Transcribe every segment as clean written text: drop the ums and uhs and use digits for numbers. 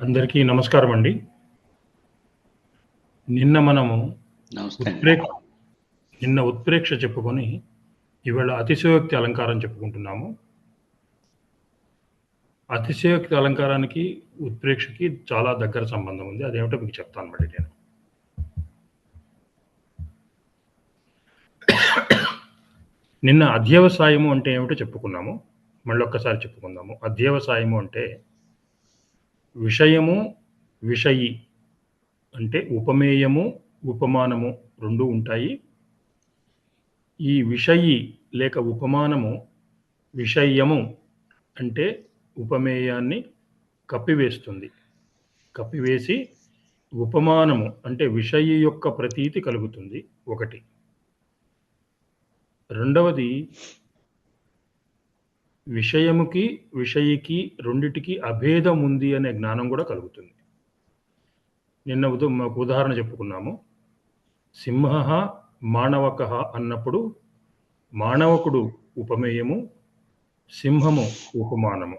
అందరికీ నమస్కారం అండి. నిన్న మనము నమస్తే అండి. ఉత్ప్రేక్ష ఉత్ప్రేక్ష చెప్పుకొని, ఇవాళ అతిశయోక్తి అలంకారం చెప్పుకుంటున్నాము. అతిశయోక్తి అలంకారానికి, ఉత్ప్రేక్షకి చాలా దగ్గర సంబంధం ఉంది. అదేమిటో మీకు చెప్తాను మళ్ళీ నేను. నిన్న అధ్యవసాయము అంటే ఏమిటో చెప్పుకున్నాము. మళ్ళొక్కసారి చెప్పుకుందాము. అధ్యవసాయము అంటే విషయము, విషయి అంటే ఉపమేయము, ఉపమానము 2 ఉంటాయి. ఈ విషయి లేక ఉపమానము విషయము అంటే ఉపమేయాన్ని కప్పివేస్తుంది. కప్పివేసి ఉపమానము అంటే విషయి యొక్క ప్రతీతి కలుగుతుంది ఒకటి. రెండవది విషయముకి, విషయికి రెండిటికి అభేదం ఉంది అనే జ్ఞానం కూడా కలుగుతుంది. నిన్న ఒక ఉదాహరణ చెప్పుకున్నాము. సింహః మాణవకః అన్నప్పుడు మాణవకుడు ఉపమేయము, సింహము ఉపమానము.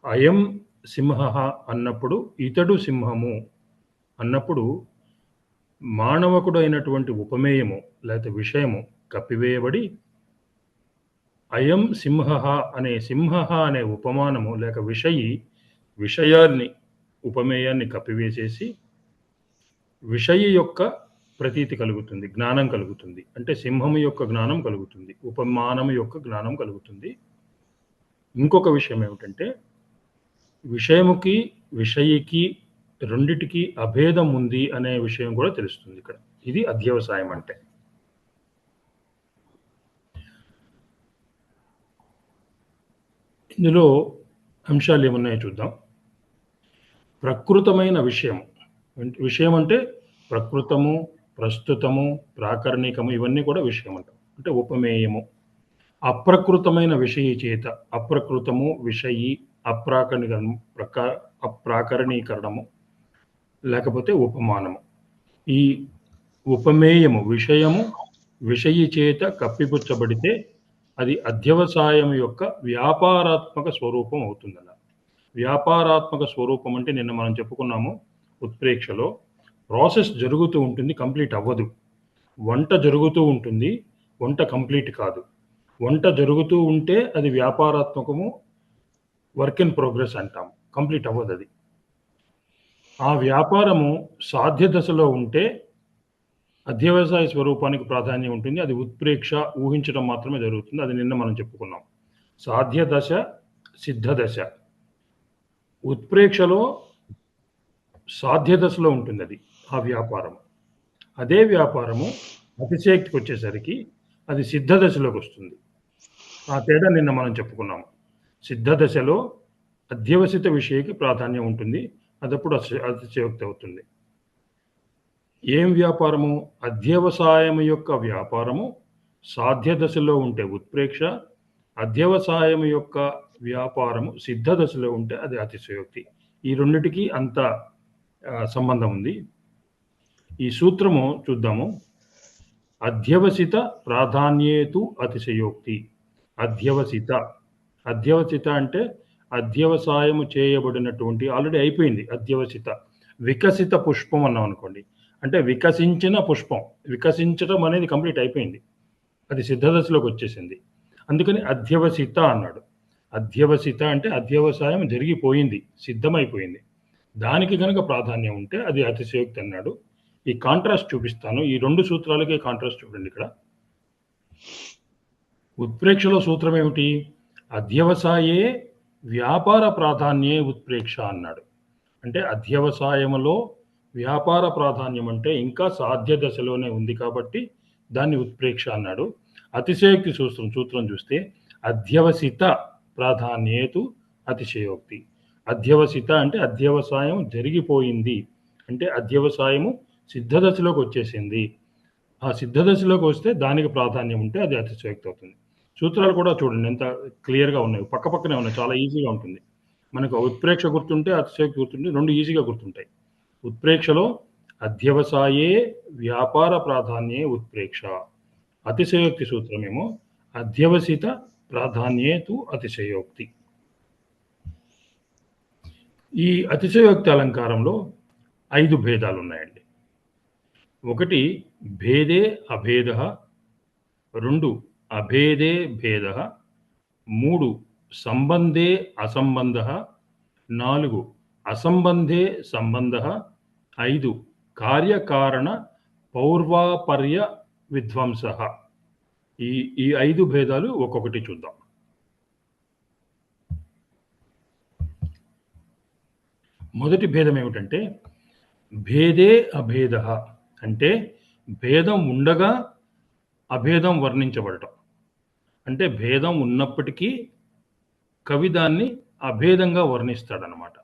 అయం సింహః అన్నప్పుడు ఇతడు సింహము అన్నప్పుడు మానవకుడు అయినటువంటి ఉపమేయము లేకపోతే విషయము కప్పివేయబడి అయం సింహః అనే ఉపమానము లేక విషయాన్ని ఉపమేయాన్ని కప్పివేసేసి విషయి యొక్క ప్రతీతి కలుగుతుంది, జ్ఞానం కలుగుతుంది. అంటే సింహము యొక్క జ్ఞానం కలుగుతుంది, ఉపమానము యొక్క జ్ఞానం కలుగుతుంది. ఇంకొక విషయం ఏమిటంటే విషయముకి, విషయికి రెండిటికి అభేదం ఉంది అనే విషయం కూడా తెలుస్తుంది ఇక్కడ. ఇది అధ్యవసాయం అంటే. ఇందులో అంశాలు ఏమున్నాయో చూద్దాం. ప్రకృతమైన విషయం అంటే ప్రకృతము, ప్రస్తుతము, ప్రాకరణికము ఇవన్నీ కూడా విషయం అంటాం. అంటే ఉపమేయము. అప్రకృతమైన విషయి చేత అప్రకృతము, విషయి, అప్రాకరణీకరణము లేకపోతే ఉపమానము. ఈ ఉపమేయము విషయము విషయి చేత కప్పిపుచ్చబడితే అది అధ్యవసాయం యొక్క వ్యాపారాత్మక స్వరూపం అవుతుందన్న. వ్యాపారాత్మక స్వరూపం అంటే నిన్న మనం చెప్పుకున్నాము ఉత్ప్రేక్షలో ప్రాసెస్ జరుగుతూ ఉంటుంది, కంప్లీట్ అవ్వదు. వంట జరుగుతూ ఉంటుంది, వంట కంప్లీట్ కాదు. వంట జరుగుతూ ఉంటే అది వ్యాపారాత్మకము, వర్క్ ఇన్ ప్రోగ్రెస్ అంటాం. కంప్లీట్ అవ్వదు అది. ఆ వ్యాపారము సాధ్య దశలో ఉంటే అధ్యవసాయ స్వరూపానికి ప్రాధాన్యం ఉంటుంది. అది ఉత్ప్రేక్ష ఊహించడం మాత్రమే జరుగుతుంది. అది నిన్న మనం చెప్పుకున్నాం. సాధ్య దశ, సిద్ధ దశ. ఉత్ప్రేక్షలో సాధ్య దశలో ఉంటుంది అది, ఆ వ్యాపారం. అదే వ్యాపారము అతిశయోక్తికి వచ్చేసరికి అది సిద్ధ దశలోకి వస్తుంది. ఆ తేడా నిన్న మనం చెప్పుకున్నాము. సిద్ధ దశలో అధ్యవసిత విషయకి ప్రాధాన్యం ఉంటుంది, అదప్పుడు అతిశయోక్తి అవుతుంది. ఏం వ్యాపారము? అధ్యవసాయం యొక్క వ్యాపారము సాధ్య దశలో ఉంటే ఉత్ప్రేక్ష, అధ్యవసాయం యొక్క వ్యాపారము సిద్ధ దశలో ఉంటే అది అతిశయోక్తి. ఈ రెండిటికి అంత సంబంధం ఉంది. ఈ సూత్రము చూద్దాము. అధ్యవసిత ప్రాధాన్యేతు అతిశయోక్తి. అధ్యవసిత అంటే అధ్యవసాయము చేయబడినటువంటి, ఆల్రెడీ అయిపోయింది అధ్యవసిత. వికసిత పుష్పం అన్నాం అనుకోండి, అంటే వికసించిన పుష్పం. వికసించడం అనేది కంప్లీట్ అయిపోయింది, అది సిద్ధ దశలోకి వచ్చేసింది. అందుకని అధ్యవసిత అన్నాడు. అధ్యవసిత అంటే అధ్యవసాయం జరిగిపోయింది, సిద్ధమైపోయింది. దానికి కనుక ప్రాధాన్యం ఉంటే అది అతిశయోక్తి అన్నాడు. ఈ కాంట్రాస్ట్ చూపిస్తాను. ఈ రెండు సూత్రాలకే కాంట్రాస్ట్ చూడండి ఇక్కడ. ఉత్ప్రేక్షలో సూత్రం ఏమిటి? అధ్యవసాయే వ్యాపార ప్రాధాన్యే ఉత్ప్రేక్ష అన్నాడు. అంటే అధ్యవసాయములో వ్యాపార ప్రాధాన్యం అంటే ఇంకా సాధ్య దశలోనే ఉంది కాబట్టి దాన్ని ఉత్ప్రేక్ష అన్నాడు. అతిశయోక్తి సూత్రం చూస్తే అధ్యవసిత ప్రాధాన్యేతు అతిశయోక్తి. అధ్యవసిత అంటే అధ్యవసాయం జరిగిపోయింది, అంటే అధ్యవసాయము సిద్ధ దశలోకి వచ్చేసింది. ఆ సిద్ధ దశలోకి వస్తే దానికి ప్రాధాన్యం ఉంటే అది అతిశయోక్తి అవుతుంది. సూత్రాలు కూడా చూడండి ఎంత క్లియర్గా ఉన్నాయి, పక్కనే ఉన్నాయి, చాలా ఈజీగా ఉంటుంది. మనకు ఉత్ప్రేక్ష గుర్తుంటే అతిశయోక్తి గుర్తుంటే రెండు ఈజీగా గుర్తుంటాయి. ఉత్ప్రేక్షలో అధ్యవసాయే వ్యాపార ప్రాధాన్యే ఉత్ప్రేక్ష. అతిశయోక్తి సూత్రమేమో అధ్యవసిత ప్రాధాన్యేతు అతిశయోక్తి. ఈ అతిశయోక్తి అలంకారంలో 5 భేదాలున్నాయండి. ఒకటి భేదే అభేదః, 2 అభేదే భేదః, 3 సంబంధే అసంబంధః, 4 అసంబంధే సంబంధః, 5 కార్యకారణ పౌర్వాపర్య విధ్వంసః. ఈ 5 భేదాలు ఒక్కొక్కటి చూద్దాం. మొదటి భేదం ఏమిటంటే భేదే అభేదః, అంటే భేదం ఉండగా అభేదం వర్ణించబడటం. అంటే భేదం ఉన్నప్పటికీ కవి దాన్ని అభేదంగా వర్ణిస్తాడనమాట.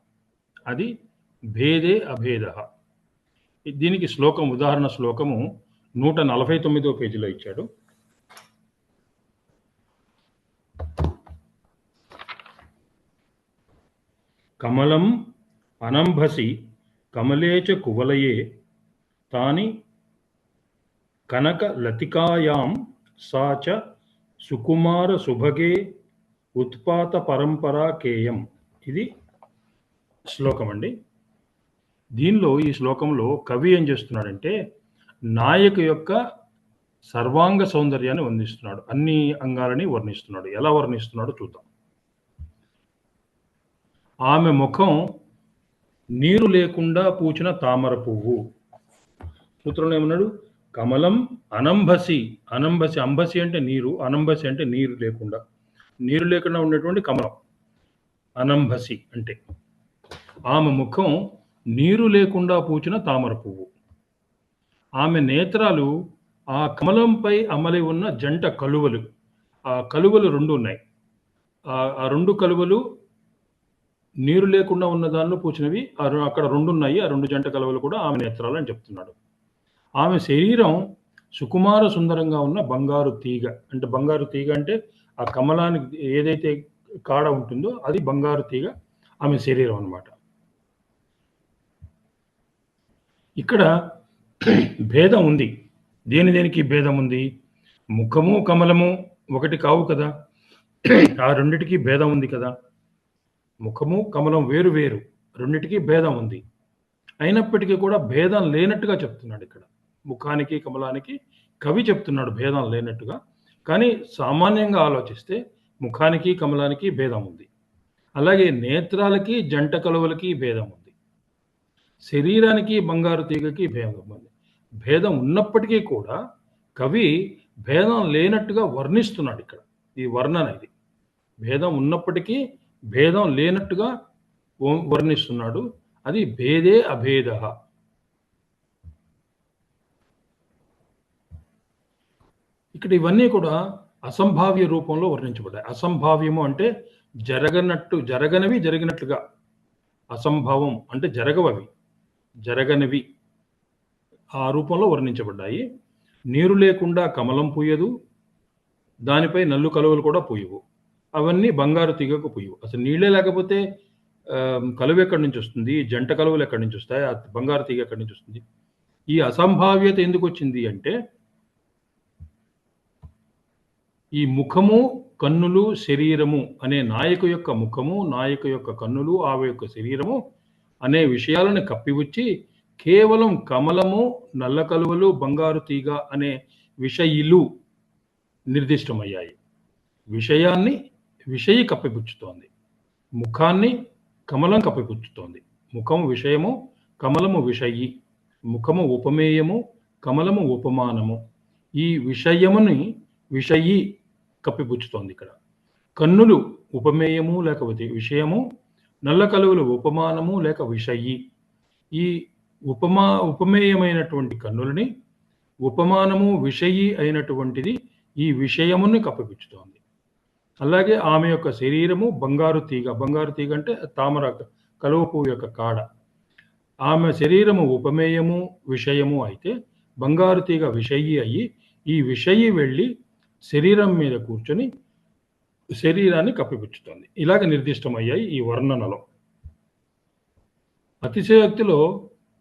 అది భేదే అభేదః. దీనికి శ్లోకం, ఉదాహరణ శ్లోకము 149వ పేజీలో ఇచ్చాడు. కమలం అనంభసి కమలేచ కువలయే తాని కనక లతికాయాం సాచ సుకుమార సుభగే ఉత్పాత పరంపరా కేయం. ఇది శ్లోకం అండి. దీనిలో ఈ శ్లోకంలో కవి ఏం చేస్తున్నాడంటే నాయకు యొక్క సర్వాంగ సౌందర్యాన్ని వర్ణిస్తున్నాడు. అన్ని అంగాలని వర్ణిస్తున్నాడు. ఎలా వర్ణిస్తున్నాడో చూద్దాం. ఆమె ముఖం నీరు లేకుండా పూచిన తామర పువ్వు. సూత్రంలో ఏమన్నాడు? కమలం అనంభసి. అనంభసి, అంబసి అంటే నీరు, అనంభసి అంటే నీరు లేకుండా, నీరు లేకుండా ఉండేటువంటి కమలం అనంభసి అంటే. ఆమె ముఖం నీరు లేకుండా పూచిన తామర పువ్వు. ఆమె నేత్రాలు ఆ కమలంపై అమలి ఉన్న జంట కలువలు. ఆ కలువలు 2 ఉన్నాయి. ఆ 2 కలువలు నీరు లేకుండా ఉన్న దానిలో పూచినవి. అక్కడ 2 ఉన్నాయి. ఆ 2 జంట కలువలు కూడా ఆమె నేత్రాలు అని చెప్తున్నాడు. ఆమె శరీరం సుకుమార సుందరంగా ఉన్న బంగారు తీగ. అంటే బంగారు తీగ అంటే ఆ కమలానికి ఏదైతే కాడ ఉంటుందో అది బంగారు తీగ ఆమె శరీరం అన్నమాట. ఇక్కడ భేదం ఉంది. దేనికి భేదం ఉంది? ముఖము కమలము ఒకటి కావు కదా. ఆ రెండిటికి భేదం ఉంది కదా. ముఖము కమలం వేరు వేరు, రెండిటికి భేదం ఉంది. అయినప్పటికీ కూడా భేదం లేనట్టుగా చెప్తున్నాడు ఇక్కడ. ముఖానికి కమలానికి కవి చెప్తున్నాడు భేదం లేనట్టుగా. కానీ సామాన్యంగా ఆలోచిస్తే ముఖానికి కమలానికి భేదం ఉంది. అలాగే నేత్రాలకి జంట కలువలకి భేదం ఉంది. శరీరానికి బంగారు తీగకి భేదం ఉంది. భేదం ఉన్నప్పటికీ కూడా కవి భేదం లేనట్టుగా వర్ణిస్తున్నాడు ఇక్కడ. ఈ వర్ణన ఇది. భేదం ఉన్నప్పటికీ భేదం లేనట్టుగా వర్ణిస్తున్నాడు. అది భేదే అభేదః. ఇక్కడ ఇవన్నీ కూడా అసంభావ్య రూపంలో వర్ణించబడ్డాయి. అసంభావ్యము అంటే జరగనవి జరిగినట్లుగా. అసంభవం అంటే జరగవవి, జరగనివి ఆ రూపంలో వర్ణించబడ్డాయి. నీరు లేకుండా కమలం పూయదు, దానిపై నల్లు కలువలు కూడా పూయవు. అవన్నీ బంగారు తీగకు పూయవు. అసలు నీళ్ళే లేకపోతే కలువ ఎక్కడి నుంచి వస్తుంది? జంట కలువలు ఎక్కడి నుంచి వస్తాయి? బంగారు తీగ ఎక్కడి నుంచి వస్తుంది? ఈ అసంభావ్యత ఎందుకు వచ్చింది అంటే ఈ ముఖము, కన్నులు, శరీరము అనే నాయకు యొక్క ముఖము, నాయకు యొక్క కన్నులు, ఆమె యొక్క శరీరము అనే విషయాలను కప్పిపుచ్చి కేవలం కమలము, నల్ల కలువలు, బంగారు తీగ అనే విషయిలు నిర్దిష్టమయ్యాయి. విషయాన్ని విషయి కప్పిపుచ్చుతోంది, ముఖాన్ని కమలం కప్పిపుచ్చుతోంది. ముఖము విషయము, కమలము విషయి. ముఖము ఉపమేయము, కమలము ఉపమానము. ఈ విషయముని విషయి కప్పిపుచ్చుతోంది ఇక్కడ. కన్నులు ఉపమేయము లేకపోతే విషయము, నల్ల కలువలు ఉపమానము లేక విషయి. ఈ ఉపమేయమైనటువంటి కన్నులని, ఉపమానము విషయి అయినటువంటిది ఈ విషయముని కప్పిపుచ్చుతోంది. అలాగే ఆమె యొక్క శరీరము బంగారు తీగ. బంగారు తీగ అంటే తామర కలువ పువ్వు యొక్క కాడ. ఆమె శరీరము ఉపమేయము విషయము అయితే బంగారు తీగ విషయి అయ్యి ఈ విషయి వెళ్ళి శరీరం మీద కూర్చొని శరీరాన్ని కప్పిపుచ్చుతోంది. ఇలాగ నిర్దిష్టమయ్యాయి ఈ వర్ణనలో. అతిశయోక్తిలో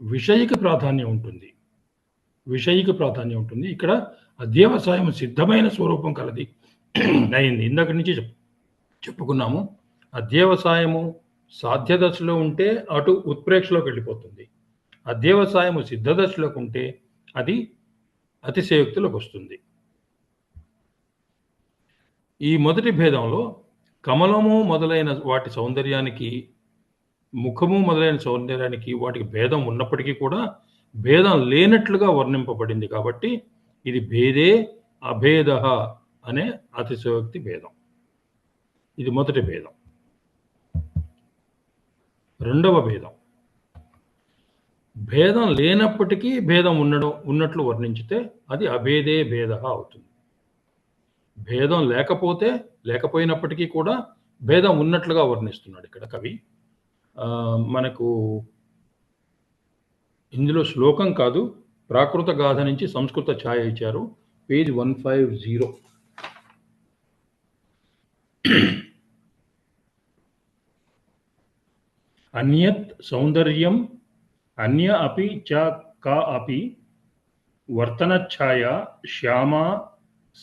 విషయికి ప్రాధాన్యం ఉంటుంది. విషయికి ప్రాధాన్యం ఉంటుంది. ఇక్కడ అధ్యవసాయం సిద్ధమైన స్వరూపం కలది అయింది. ఇందాక నుంచి చెప్పుకున్నాము. అధ్యవసాయము సాధ్య దశలో ఉంటే అటు ఉత్ప్రేక్షలోకి వెళ్ళిపోతుంది. అధ్యవసాయము సిద్ధ దశలోకి ఉంటే అది అతిశయోక్తిలోకి వస్తుంది. ఈ మొదటి భేదంలో కమలము మొదలైన వాటి సౌందర్యానికి, ముఖము మొదలైన సౌందర్యానికి వాటికి భేదం ఉన్నప్పటికీ కూడా భేదం లేనట్లుగా వర్ణింపబడింది కాబట్టి ఇది భేదే అభేద అనే అతిశయోక్తి భేదం. ఇది మొదటి భేదం. రెండవ భేదం, భేదం లేనప్పటికీ భేదం ఉన్నట్లు వర్ణించితే అది అభేదే భేద అవుతుంది. భేదం లేకపోయినప్పటికీ కూడా భేదం ఉన్నట్లుగా వర్ణిస్తున్నాడు ఇక్కడ కవి. మనకు ఇందులో శ్లోకం కాదు, ప్రాకృత గాథ నుంచి సంస్కృత ఛాయ ఇచ్చారు, పేజ్ 150. అన్యత్ సౌందర్యం అన్య అపి చ కా అపి వర్తనఛాయ శ్యామా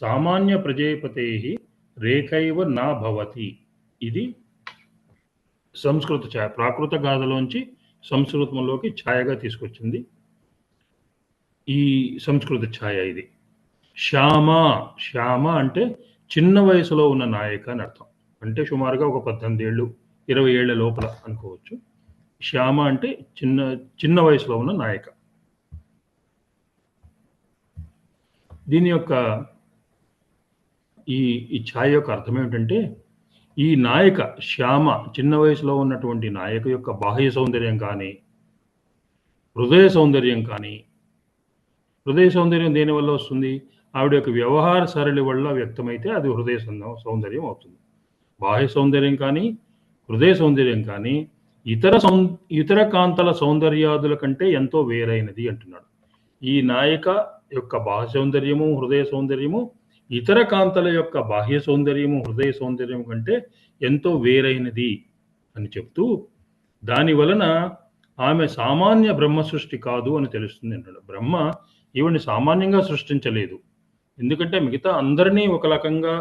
సామాన్య ప్రజేపతే రేఖైవ నా భవతి. ఇది సంస్కృత ఛాయ, ప్రాకృత గాథలోంచి సంస్కృతంలోకి ఛాయగా తీసుకొచ్చింది ఈ సంస్కృత ఛాయ. ఇది శ్యామ అంటే చిన్న వయసులో ఉన్న నాయక అని అర్థం. అంటే సుమారుగా ఒక 18 ఏళ్ళు 20 ఏళ్ల లోపల అనుకోవచ్చు. శ్యామ అంటే చిన్న వయసులో ఉన్న నాయక. దీని యొక్క ఈ ఛాయ యొక్క అర్థం ఏమిటంటే, ఈ నాయక శ్యామ చిన్న వయసులో ఉన్నటువంటి నాయక యొక్క బాహ్య సౌందర్యం కానీ, హృదయ సౌందర్యం కానీ, హృదయ సౌందర్యం దేనివల్ల వస్తుంది? ఆవిడ యొక్క వ్యవహార సరళి వల్ల వ్యక్తమైతే అది హృదయ సౌందర్యం అవుతుంది. బాహ్య సౌందర్యం కానీ, హృదయ సౌందర్యం కానీ ఇతర కాంతల సౌందర్యాదుల కంటే ఎంతో వేరైనది అంటున్నాడు. ఈ నాయక యొక్క బాహ్య సౌందర్యము, హృదయ సౌందర్యము ఇతర కాంతల యొక్క బాహ్య సౌందర్యము, హృదయ సౌందర్యం కంటే ఎంతో వేరైనది అని చెప్తూ, దాని వలన ఆమె సామాన్య బ్రహ్మ సృష్టి కాదు అని తెలుస్తుంది అంటాడు. బ్రహ్మ ఈవిని సామాన్యంగా సృష్టించలేదు. ఎందుకంటే మిగతా అందరినీ ఒక రకంగా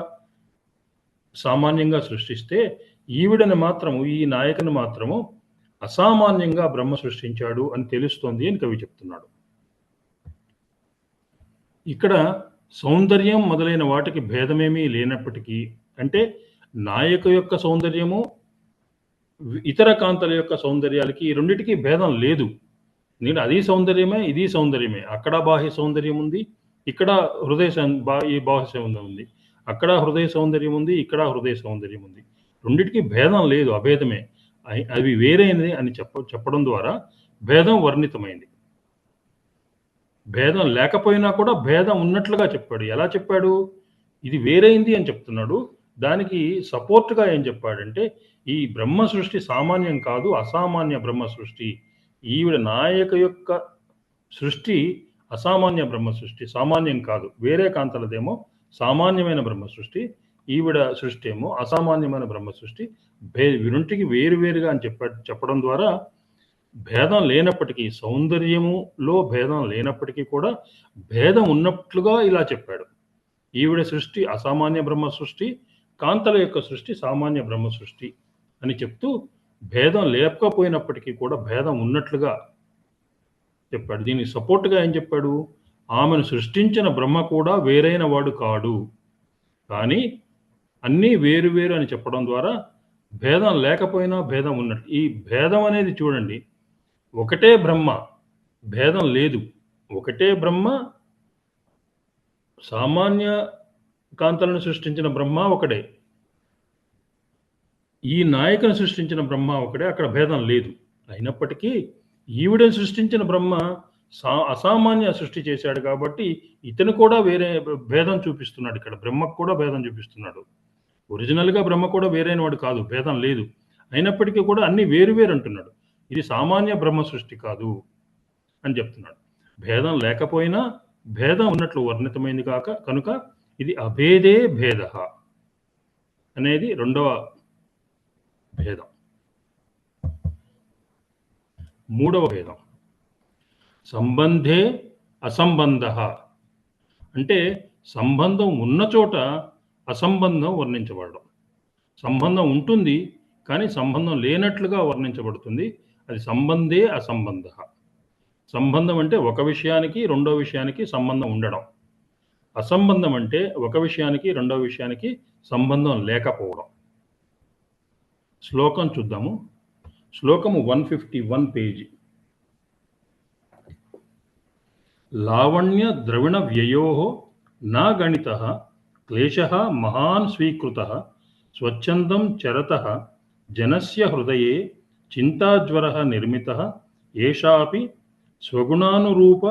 సామాన్యంగా సృష్టిస్తే ఈవిడని మాత్రము, ఈ నాయకుని మాత్రము అసామాన్యంగా బ్రహ్మ సృష్టించాడు అని తెలుస్తోంది అని కవి చెప్తున్నాడు. ఇక్కడ సౌందర్యం మొదలైన వాటికి భేదమేమీ లేనప్పటికీ, అంటే నాయక యొక్క సౌందర్యము ఇతర కాంతల యొక్క సౌందర్యాలకి ఈ రెండిటికి భేదం లేదు. నేను అది సౌందర్యమే, ఇది సౌందర్యమే. అక్కడ బాహ్య సౌందర్యం ఉంది, ఇక్కడ బాహ్య సౌందర్యం ఉంది. అక్కడ హృదయ సౌందర్యం ఉంది, ఇక్కడ హృదయ సౌందర్యం ఉంది. రెండిటికి భేదం లేదు, అభేదమే. అవి వేరైనది అని చెప్పడం ద్వారా భేదం వర్ణితమైంది. భేదం లేకపోయినా కూడా భేదం ఉన్నట్లుగా చెప్పాడు. ఎలా చెప్పాడు? ఇది వేరైంది అని చెప్తున్నాడు. దానికి సపోర్ట్గా ఏం చెప్పాడంటే, ఈ బ్రహ్మ సృష్టి సామాన్యం కాదు, అసామాన్య బ్రహ్మ సృష్టి. ఈవిడ నాయక యొక్క సృష్టి అసామాన్య బ్రహ్మ సృష్టి, సామాన్యం కాదు. వేరే కాంతలదేమో సామాన్యమైన బ్రహ్మ సృష్టి, ఈవిడ సృష్టి ఏమో అసామాన్యమైన బ్రహ్మ సృష్టి. రెంటికి వేరువేరుగా అని చెప్పడం ద్వారా భేదం లేనప్పటికీ, సౌందర్యములో భేదం లేనప్పటికీ కూడా భేదం ఉన్నట్లుగా ఇలా చెప్పాడు. ఈవిడ సృష్టి అసామాన్య బ్రహ్మ సృష్టి, కాంతల యొక్క సృష్టి సామాన్య బ్రహ్మ సృష్టి అని చెప్తూ భేదం లేకపోయినప్పటికీ కూడా భేదం ఉన్నట్లుగా చెప్పాడు. దీనికి సపోర్ట్గా ఏం చెప్పాడు? ఆమెను సృష్టించిన బ్రహ్మ కూడా వేరైన వాడు కాడు, కానీ అన్నీ వేరు అని చెప్పడం ద్వారా భేదం లేకపోయినా భేదం ఉన్నట్టు. ఈ భేదం అనేది చూడండి, ఒకటే బ్రహ్మ, భేదం లేదు. ఒకటే బ్రహ్మ, సామాన్య కాంతలను సృష్టించిన బ్రహ్మ ఒకడే, ఈ నాయకుని సృష్టించిన బ్రహ్మ ఒకడే, అక్కడ భేదం లేదు. అయినప్పటికీ ఈవిడని సృష్టించిన బ్రహ్మ అసామాన్య సృష్టి చేశాడు కాబట్టి ఇతను కూడా వేరే భేదం చూపిస్తున్నాడు. ఇక్కడ బ్రహ్మకు కూడా భేదం చూపిస్తున్నాడు. ఒరిజినల్గా బ్రహ్మ కూడా వేరైన వాడు కాదు, భేదం లేదు. అయినప్పటికీ కూడా అన్ని వేరు అంటున్నాడు. ఇది సామాన్య బ్రహ్మ సృష్టి కాదు అని చెప్తున్నాడు. భేదం లేకపోయినా భేదం ఉన్నట్లు వర్ణితమైంది కనుక ఇది అభేదే భేద అనేది రెండవ భేదం. మూడవ భేదం సంబంధే అసంబంధ. అంటే సంబంధం ఉన్న చోట అసంబంధం వర్ణించబడడం. సంబంధం ఉంటుంది కానీ సంబంధం లేనట్లుగా వర్ణించబడుతుంది. అది సంబంధే అసంబంధ. సంబంధం అంటే ఒక విషయానికి రెండో విషయానికి సంబంధం ఉండడం. అసంబంధం అంటే ఒక విషయానికి రెండో విషయానికి సంబంధం లేకపోవడం. శ్లోకం చూద్దాము. శ్లోకము 151 పేజీ. లావణ్య ద్రవిణ వ్యయో నా గణిత క్లేశ మహాన్ స్వీకృత స్వచ్ఛందం చరత జనస్య హృదయే చింతాజ్వర నిర్మిత ఏషాపి స్వగుణానురూప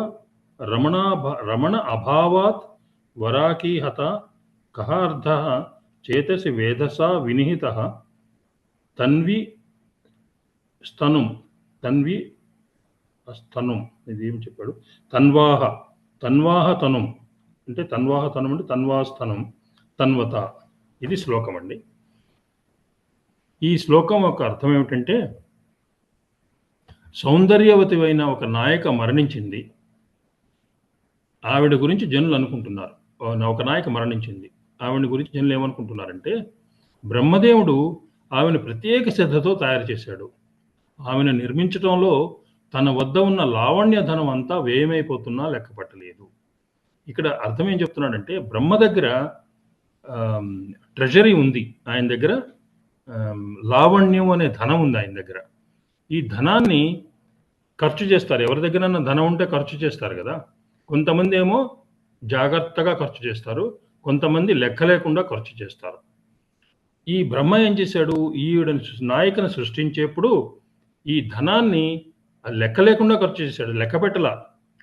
రమణ అభావాత్ వరాకీహత కః అర్థః చేతసి వేధసా వినిహితః తన్వి స్తనుం ఇది ఏం చెప్పాడు? తన్వాహ తనుం అంటే తన్వాహ తనుం అంటే తన్వాస్థనం తన్వత. ఇది శ్లోకం అండి. ఈ శ్లోకం యొక్క అర్థం ఏమిటంటే, సౌందర్యవతి అయిన ఒక నాయక మరణించింది. ఆవిడ గురించి జనులు అనుకుంటున్నారు, ఒక నాయక మరణించింది, ఆవిడ గురించి జనులు ఏమనుకుంటున్నారంటే, బ్రహ్మదేవుడు ఆమెను ప్రత్యేక శ్రద్ధతో తయారు చేశాడు. ఆమెను నిర్మించడంలో తన వద్ద ఉన్న లావణ్య ధనం అంతా వ్యయమైపోతున్నా లెక్కపట్టలేదు. ఇక్కడ అర్థం ఏం చెప్తున్నాడంటే, బ్రహ్మ దగ్గర ట్రెజరీ ఉంది, ఆయన దగ్గర లావణ్యం అనే ధనం ఉంది ఆయన దగ్గర. ఈ ధనాన్ని ఖర్చు చేస్తారు. ఎవరి దగ్గరన్నా ధనం ఉంటే ఖర్చు చేస్తారు కదా. కొంతమంది ఏమో జాగ్రత్తగా ఖర్చు చేస్తారు, కొంతమంది లెక్క లేకుండా ఖర్చు చేస్తారు. ఈ బ్రహ్మ ఏం చేశాడు, ఈవిడ నాయకను సృష్టించేప్పుడు ఈ ధనాన్ని లెక్క లేకుండా ఖర్చు చేశాడు. లెక్క పెట్టలా,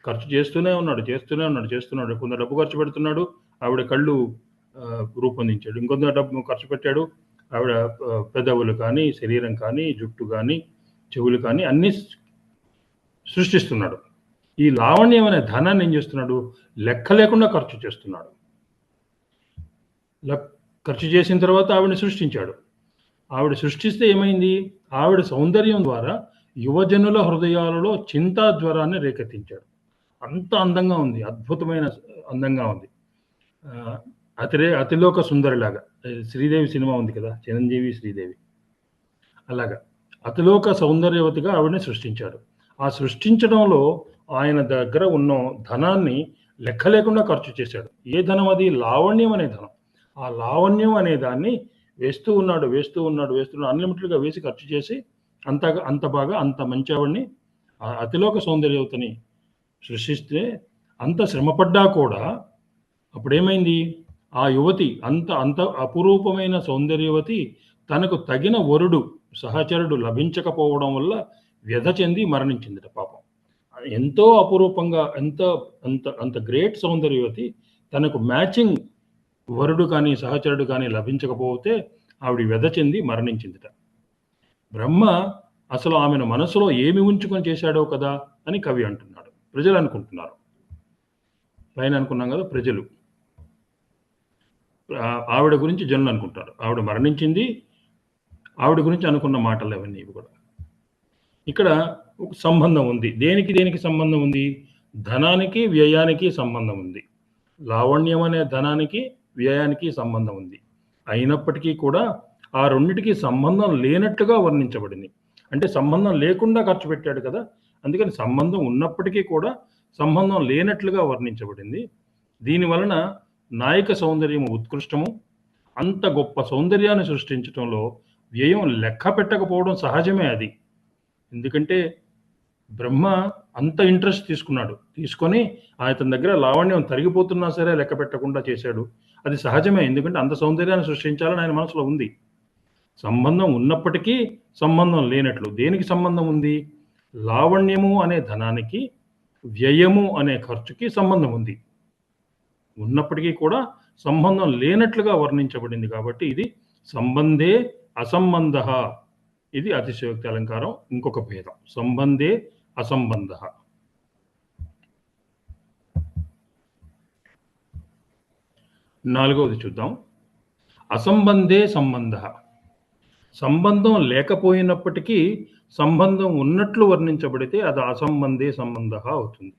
ఖర్చు చేస్తూనే ఉన్నాడు. కొంత డబ్బు ఖర్చు పెడుతున్నాడు, ఆవిడ కళ్ళు రూపొందించాడు. ఇంకొంత డబ్బు ఖర్చు పెట్టాడు, ఆవిడ పెదవులు కానీ, శరీరం కానీ, జుట్టు కానీ, చెవులు కానీ అన్నీ సృష్టిస్తున్నాడు. ఈ లావణ్యం అనే ధనాన్ని ఏం చేస్తున్నాడు, లెక్క లేకుండా ఖర్చు చేస్తున్నాడు. ఖర్చు చేసిన తర్వాత ఆవిడని సృష్టించాడు. ఆవిడ సృష్టిస్తే ఏమైంది, ఆవిడ సౌందర్యం ద్వారా యువజనుల హృదయాలలో చింతా జ్వరాన్ని రేకెత్తించాడు. అంత అందంగా ఉంది, అద్భుతమైన అందంగా ఉంది. అతిలోక సుందరిలాగా. శ్రీదేవి సినిమా ఉంది కదా, చిరంజీవి శ్రీదేవి, అలాగా అతిలోక సౌందర్యవతిగా ఆవిడని సృష్టించాడు. ఆ సృష్టించడంలో ఆయన దగ్గర ఉన్న ధనాన్ని లెక్క లేకుండా ఖర్చు చేశాడు. ఏ ధనం అది? లావణ్యం అనే ధనం. ఆ లావణ్యం అనే దాన్ని వేస్తూ ఉన్నాడు, అన్లిమిటెడ్గా వేసి ఖర్చు చేసి అంత బాగా అంత మంచి ఆవిడ్ని, అతిలోక సౌందర్యవతిని సృష్టిస్తే అంత శ్రమపడ్డా కూడా అప్పుడేమైంది, ఆ యువతి అంత అపురూపమైన సౌందర్యవతి తనకు తగిన వరుడు సహచరుడు లభించకపోవడం వల్ల వ్యధ చెంది మరణించిందిట పాపం. ఎంతో అపురూపంగా అంత గ్రేట్ సౌందర్యవతి తనకు మ్యాచింగ్ వరుడు కానీ సహచరుడు కానీ లభించకపోతే ఆవిడ వ్యధ చెంది మరణించిందిట. బ్రహ్మ అసలు ఆమెను మనసులో ఏమి ఉంచుకొని చేశాడో కదా అని కవి అంటున్నాడు. ప్రజలు అనుకుంటున్నారు, పైన అనుకున్నాం కదా, ప్రజలు ఆవిడ గురించి జనులు అనుకుంటారు. ఆవిడ మరణించింది, ఆవిడ గురించి అనుకున్న మాటలు అవన్నీ కూడా. ఇక్కడ ఒక సంబంధం ఉంది. దేనికి సంబంధం ఉంది? ధనానికి వ్యయానికి సంబంధం ఉంది. లావణ్యం అనే ధనానికి వ్యయానికి సంబంధం ఉంది. అయినప్పటికీ కూడా ఆ రెండిటికి సంబంధం లేనట్టుగా వర్ణించబడింది. అంటే సంబంధం లేకుండా ఖర్చు పెట్టాడు కదా, అందుకని సంబంధం ఉన్నప్పటికీ కూడా సంబంధం లేనట్లుగా వర్ణించబడింది. దీనివలన నాయక సౌందర్యము ఉత్కృష్టము. అంత గొప్ప సౌందర్యాన్ని సృష్టించడంలో వ్యయం లెక్క పెట్టకపోవడం సహజమే అది. ఎందుకంటే బ్రహ్మ అంత ఇంట్రెస్ట్ తీసుకొని అతని దగ్గర లావణ్యం తరిగిపోతున్నా సరే లెక్క పెట్టకుండా చేశాడు. అది సహజమే, ఎందుకంటే అంత సౌందర్యాన్ని సృష్టించాలని ఆయన మనసులో ఉంది. సంబంధం ఉన్నప్పటికీ సంబంధం లేనట్లు. దేనికి సంబంధం ఉంది? లావణ్యము అనే ధనానికి వ్యయము అనే ఖర్చుకి సంబంధం ఉంది. ఉన్నప్పటికీ కూడా సంబంధం లేనట్లుగా వర్ణించబడింది కాబట్టి ఇది సంబంధే అసంబంధ. ఇది అతిశయోక్తి అలంకారం ఇంకొక భేదం. సంబంధే అసంబంధ. నాలుగవది చూద్దాం. అసంబంధే సంబంధ. సంబంధం లేకపోయినప్పటికీ సంబంధం ఉన్నట్లు వర్ణించబడితే అది అసంబంధే సంబంధ అవుతుంది.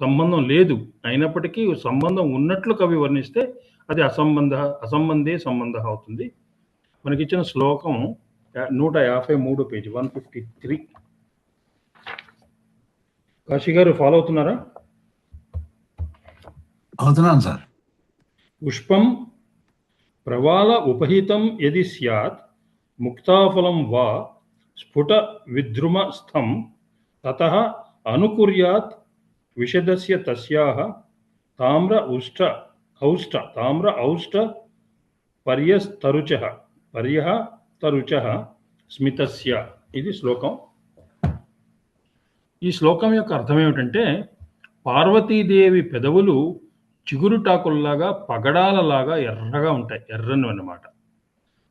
సంబంధం లేదు అయినప్పటికీ సంబంధం ఉన్నట్లు కవి వర్ణిస్తే అది అసంబంధే సంబంధ అవుతుంది. మనకిచ్చిన శ్లోకం 153 పేజ్ 153. కాశీ గారు ఫాలో అవుతున్నారా? అవుతున్నాను సార్. పుష్పం ప్రవాల ఉపహితం యది స్యాత్ ముక్తాఫలం వా స్ఫుట విద్రుమస్థం తతః అనుకుర్యాత్ విషదస్య తస్యాః తామ్ర ఔష్ట పర్యస్తరుచః స్మితస్య. ఇది శ్లోకం. ఈ శ్లోకం యొక్క అర్థం ఏమిటంటే, పార్వతీదేవి పెదవులు చిగురుటాకుల్లాగా పగడాలలాగా ఎర్రగా ఉంటాయి, ఎర్రని అన్నమాట.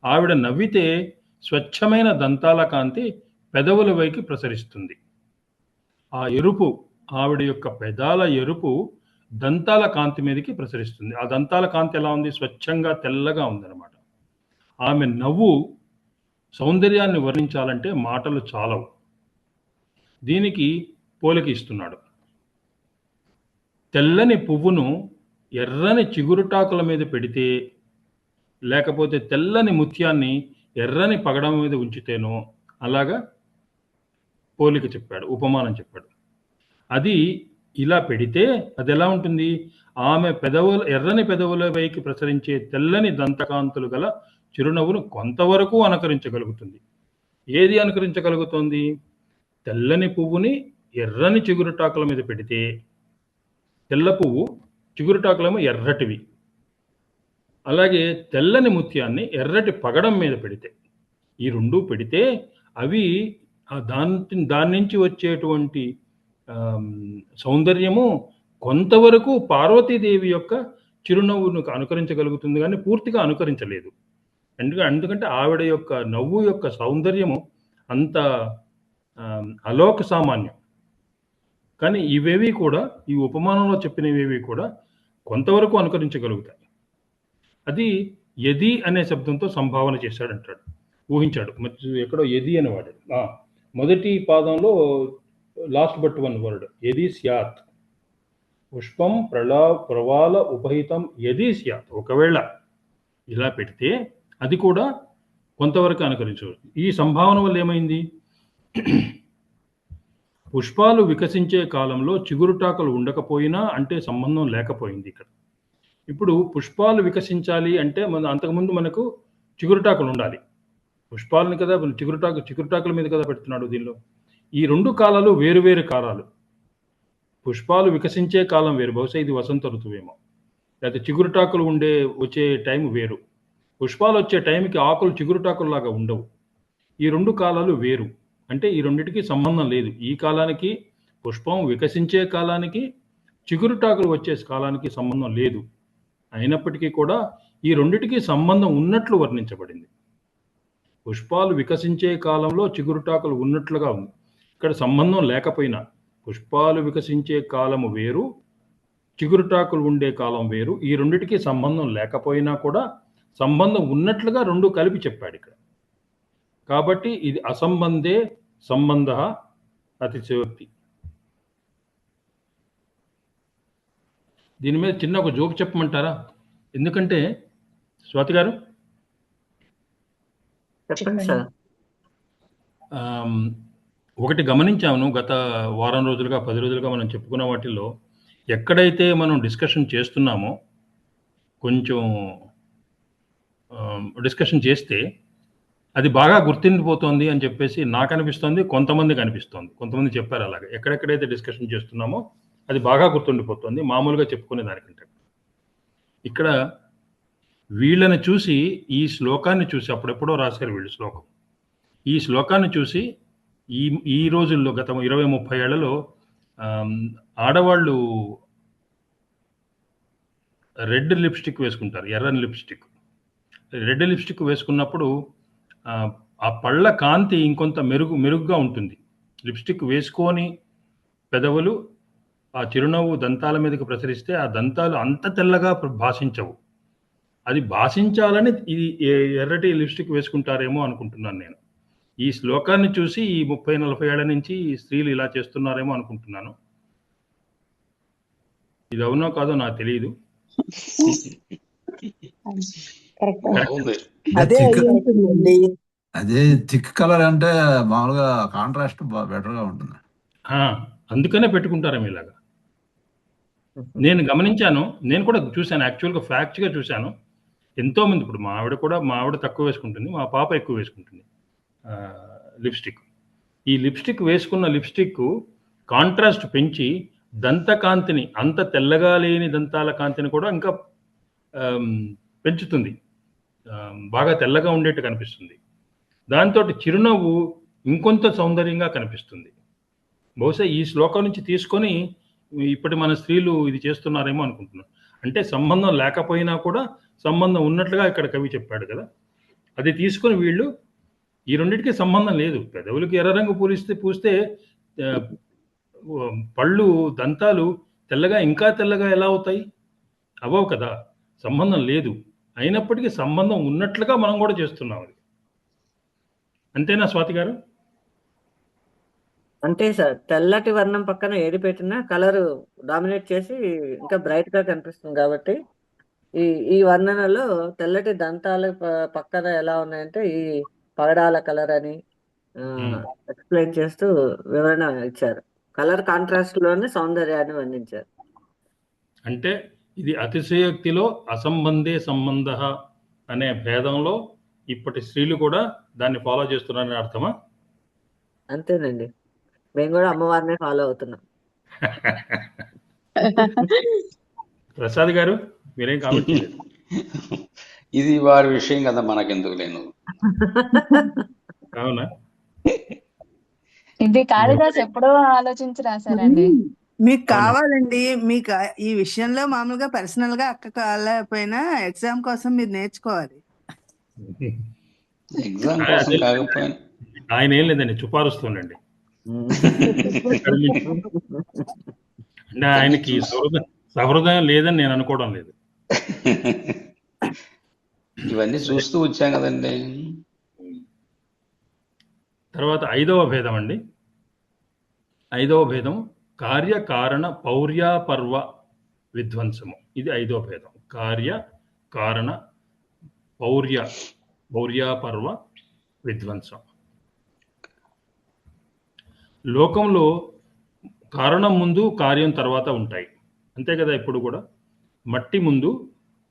ఆవిడ నవ్వితే స్వచ్ఛమైన దంతాల కాంతి పెదవుల వైపు ప్రసరిస్తుంది. ఆ ఎరుపు, ఆవిడ యొక్క పెదాల ఎరుపు దంతాల కాంతి మీదకి ప్రసరిస్తుంది. ఆ దంతాల కాంతి ఎలా ఉంది? స్వచ్ఛంగా తెల్లగా ఉందన్నమాట. ఆమె నవ్వు సౌందర్యాన్ని వర్ణించాలంటే మాటలు చాలవు. దీనికి పోలిక ఇస్తున్నాడు. తెల్లని పువ్వును ఎర్రని చిగురుటాకుల మీద పెడితే, లేకపోతే తెల్లని ముత్యాన్ని ఎర్రని పగడం మీద ఉంచితేనో అలాగా పోలిక చెప్పాడు, ఉపమానం చెప్పాడు. అది ఇలా పెడితే అది ఎలా ఉంటుంది? ఆమె ఎర్రని పెదవుల వైపు ప్రసరించే తెల్లని దంతకాంతులు గల చిరునవ్వును కొంతవరకు అనుకరించగలుగుతుంది. ఏది అనుకరించగలుగుతుంది? తెల్లని పువ్వుని ఎర్రని చిగురుటాకుల మీద పెడితే, తెల్ల పువ్వు చిగురుటాకులేమో ఎర్రటివి, అలాగే తెల్లని ముత్యాన్ని ఎర్రటి పగడం మీద పెడితే, ఈ రెండు పెడితే అవి దాని నుంచి వచ్చేటువంటి సౌందర్యము కొంతవరకు పార్వతీదేవి యొక్క చిరునవ్వును అనుకరించగలుగుతుంది, కానీ పూర్తిగా అనుకరించలేదు. ఎందుకంటే ఆవిడ యొక్క నవ్వు యొక్క సౌందర్యము అంత అలోక సామాన్యం. కానీ ఇవేవి కూడా, ఈ ఉపమానంలో చెప్పినవేవి కూడా కొంతవరకు అనుకరించగలుగుతాయి. అది యది అనే శబ్దంతో సంభావన చేశాడంటాడు, ఊహించాడు. ఎక్కడో యది అనేవాడు మొదటి పాదంలో లాస్ట్ బట్ వన్ వర్డ్, యది స్యాత్ పుష్పం ప్రవాల ఉపహితం యది స్యాత్. ఒకవేళ ఇలా పెడితే అది కూడా కొంతవరకు అనుకరించవచ్చు. ఈ సంభావన వల్ల ఏమైంది? పుష్పాలు వికసించే కాలంలో చిగురుటాకులు ఉండకపోయినా అంటే సంబంధం లేకపోయింది ఇక్కడ. ఇప్పుడు పుష్పాలు వికసించాలి అంటే అంతకుముందు మనకు చిగురుటాకులు ఉండాలి. పుష్పాలను కదా చిగురుటాకుల మీద కదా పెడుతున్నాడు దీనిలో. ఈ రెండు కాలాలు వేరువేరు కాలాలు. పుష్పాలు వికసించే కాలం వేరు, బహుశా ఇది వసంత ఋతువేమో, లేకపోతే చిగురుటాకులు వచ్చే టైం వేరు. పుష్పాలు వచ్చే టైంకి ఆకులు చిగురుటాకుల్లాగా ఉండవు. ఈ రెండు కాలాలు వేరు. అంటే ఈ రెండింటికి సంబంధం లేదు. ఈ కాలానికి, పుష్పం వికసించే కాలానికి, చిగురుటాకులు వచ్చే కాలానికి సంబంధం లేదు. అయినప్పటికీ కూడా ఈ రెండిటికి సంబంధం ఉన్నట్లు వర్ణించబడింది. పుష్పాలు వికసించే కాలంలో చిగురుటాకులు ఉన్నట్లుగా ఉంది. ఇక్కడ సంబంధం లేకపోయినా, పుష్పాలు వికసించే కాలము వేరు, చిగురుటాకులు ఉండే కాలం వేరు. ఈ రెండిటికి సంబంధం లేకపోయినా కూడా సంబంధం ఉన్నట్లుగా రెండు కలిపి చెప్పాడు ఇక్కడ. కాబట్టి ఇది అసంబంధే సంబంధ అతిశయోక్తి. దీని మీద చిన్న ఒక జోక్ చెప్పమంటారా? ఎందుకంటే స్వాతి గారు, ఒకటి గమనించాను, గత వారం రోజులుగా 10 రోజులుగా మనం చెప్పుకున్న వాటిల్లో ఎక్కడైతే మనం డిస్కషన్ చేస్తున్నామో, కొంచెం డిస్కషన్ చేస్తే అది బాగా గుర్తుండిపోతుంది అని చెప్పేసి నాకు అనిపిస్తుంది, కొంతమందికి అనిపిస్తుంది. కొంతమంది చెప్పారు అలాగే. ఎక్కడెక్కడైతే డిస్కషన్ చేస్తున్నామో అది బాగా గుర్తుండిపోతుంది మామూలుగా చెప్పుకునే దానికంటే. ఇక్కడ వీళ్ళని చూసి, ఈ శ్లోకాన్ని చూసి, అప్పుడెప్పుడో రాశారు వీళ్ళు శ్లోకం, ఈ శ్లోకాన్ని చూసి ఈ రోజుల్లో గత 20-30 ఏళ్లలో ఆడవాళ్ళు రెడ్ లిప్స్టిక్ వేసుకుంటారు, ఎర్రని లిప్స్టిక్. రెడ్ లిప్స్టిక్ వేసుకున్నప్పుడు ఆ పళ్ళ కాంతి ఇంకొంత మెరుగ్గా ఉంటుంది. లిప్స్టిక్ వేసుకొని పెదవులు ఆ చిరునవ్వు దంతాల మీదకి ప్రసరిస్తే ఆ దంతాలు అంత తెల్లగా భాషించవు. అది భాషించాలని ఇది ఎర్రటి లిప్స్టిక్ వేసుకుంటారేమో అనుకుంటున్నాను నేను. ఈ శ్లోకాన్ని చూసి ఈ 30-40 ఏళ్ల నుంచి స్త్రీలు ఇలా చేస్తున్నారేమో అనుకుంటున్నాను. ఇది అవునో కాదో నాకు తెలియదు. అదే అదే థిక్ కలర్ అంటే మామూలుగా కాంట్రాస్ట్ బెటర్గా ఉంటుంది. అందుకనే పెట్టుకుంటారేమో ఇలాగా. నేను గమనించాను. నేను కూడా చూశాను. యాక్చువల్‌గా ఫ్యాక్ట్‌గా చూశాను. ఎంతోమంది ఇప్పుడు మా ఆవిడ తక్కువ వేసుకుంటుంది. మా పాప ఎక్కువ వేసుకుంటుంది. లిప్‌స్టిక్. ఈ లిప్‌స్టిక్ వేసుకున్న లిప్‌స్టిక్కు కాంట్రాస్ట్ పెంచి దంతకాంతిని అంత తెల్లగా లేని దంతాల కాంతిని కూడా ఇంకా ఆహ్, పెంచుతుంది. బాగా తెల్లగా ఉండేట్టు కనిపిస్తుంది. దాంతోటి చిరునవ్వు ఇంకొంత సౌందర్యంగా కనిపిస్తుంది. బహుశా ఈ శ్లోకం నుంచి తీసుకొని ఇప్పటి మన స్త్రీలు ఇది చేస్తున్నారేమో అనుకుంటున్నాను. అంటే సంబంధం లేకపోయినా కూడా సంబంధం ఉన్నట్లుగా ఇక్కడ కవి చెప్పాడు కదా! అది తీసుకొని వీళ్ళు ఈ రెండిటికి సంబంధం లేదు. పెదవులకి ఎర్ర రంగు పూస్తే ఆహ్, పళ్ళు, దంతాలు తెల్లగా ఇంకా తెల్లగా ఎలా అవుతాయి? అవ్వవు కదా! సంబంధం లేదు. అయినప్పటికీ సంబంధం ఉన్నట్లుగా మనం కూడా చేస్తున్నాం అది. అంతేనా స్వాతి గారు? అంతే సార్. తెల్లటి వర్ణం పక్కన ఏది పెట్టినా కలరు డామినేట్ చేసి ఇంకా బ్రైట్‌గా కనిపిస్తుంది కాబట్టి, ఈ ఈ వర్ణనలో తెల్లటి దంతాలు పక్కన ఎలా ఉన్నాయంటే, ఈ పగడాల కలరని హ్మ్. ఎక్స్‌ప్లెయిన్ చేస్తూ వివరణ ఇచ్చారు. కలర్ కాంట్రాస్ట్‌లోనే సౌందర్యాన్ని వర్ణించారు. అంటే ఇది అతిశయోక్తిలో అసంబంధే సంబంధః అనే భేదంలో ఇప్పటి స్త్రీలు కూడా దాన్ని ఫాలో చేస్తున్నారని అర్థమా? అంతేనండి. మేము గూడా అమ్మవారినే ఫాలో అవుతున్నాం. ప్రసాద్ గారు మీరేం కామెంట్ చేయలేదు. ఇది వారి విషయం కదా, మనకెందుకు లేను. అవునా? ఇది కాళిదాస్ ఎప్పుడో ఆలోచించి రాశారండి. మీకు అవునా? కావాలండి, మీకు ఈ విషయంలో మామూలుగా పర్సనల్ గా అక్క కాలేకపోయినా ఎగ్జామ్ కోసం మీరు నేర్చుకోవాలి. ఎగ్జామ్ కోసం అదే కాకపోయినా ఆయన ఏం లేదండి, చుపారుస్తుండండి. అంటే ఆయనకి సహృదయం లేదని నేను అనుకోవడం లేదు. ఇవన్నీ చూస్తూ వచ్చాం కదండి. తర్వాత 5వ భేదం అండి. 5వ భేదం కార్యకారణ పౌర్యాపర్వ విధ్వంసము. ఇది 5వ భేదం. కార్య కారణ పౌర్యాపర్వ విధ్వంసం. లోకంలో కారణం ముందు కార్యం తర్వాత ఉంటాయి. అంతే కదా ఎప్పుడు కూడా. మట్టి ముందు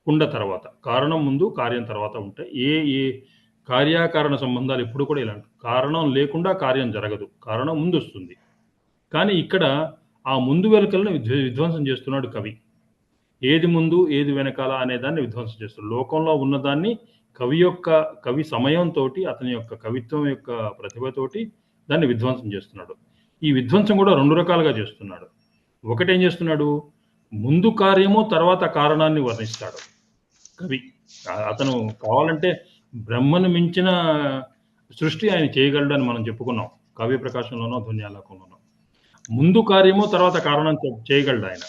కుండ తర్వాత, కారణం ముందు కార్యం తర్వాత ఉంటాయి. ఏ కార్యకారణ సంబంధాలు ఎప్పుడు కూడా ఇలా కారణం లేకుండా కార్యం జరగదు. కారణం ముందు వస్తుంది. కానీ ఇక్కడ ఆ ముందు వెనుకలను విధ్వంసం చేస్తున్నాడు కవి. ఏది ముందు ఏది వెనకాల అనే దాన్ని విధ్వంసం చేస్తున్నాడు. లోకంలో ఉన్నదాన్ని కవి సమయంతో, అతని యొక్క కవిత్వం యొక్క ప్రతిభతోటి దాన్ని విధ్వంసం చేస్తున్నాడు. ఈ విధ్వంసం కూడా 2 రకాలుగా చేస్తున్నాడు. ఒకటేం చేస్తున్నాడు, ముందు కార్యము తర్వాత కారణాన్ని వర్ణిస్తాడు కవి. అతను కావాలంటే బ్రహ్మను మించిన సృష్టి ఆయన చేయగలడని మనం చెప్పుకున్నాం కావ్య ప్రకాశంలోనో ధ్వన్యాలోకంలోనో. ముందు కార్యము తర్వాత కారణం చేయగలడు ఆయన.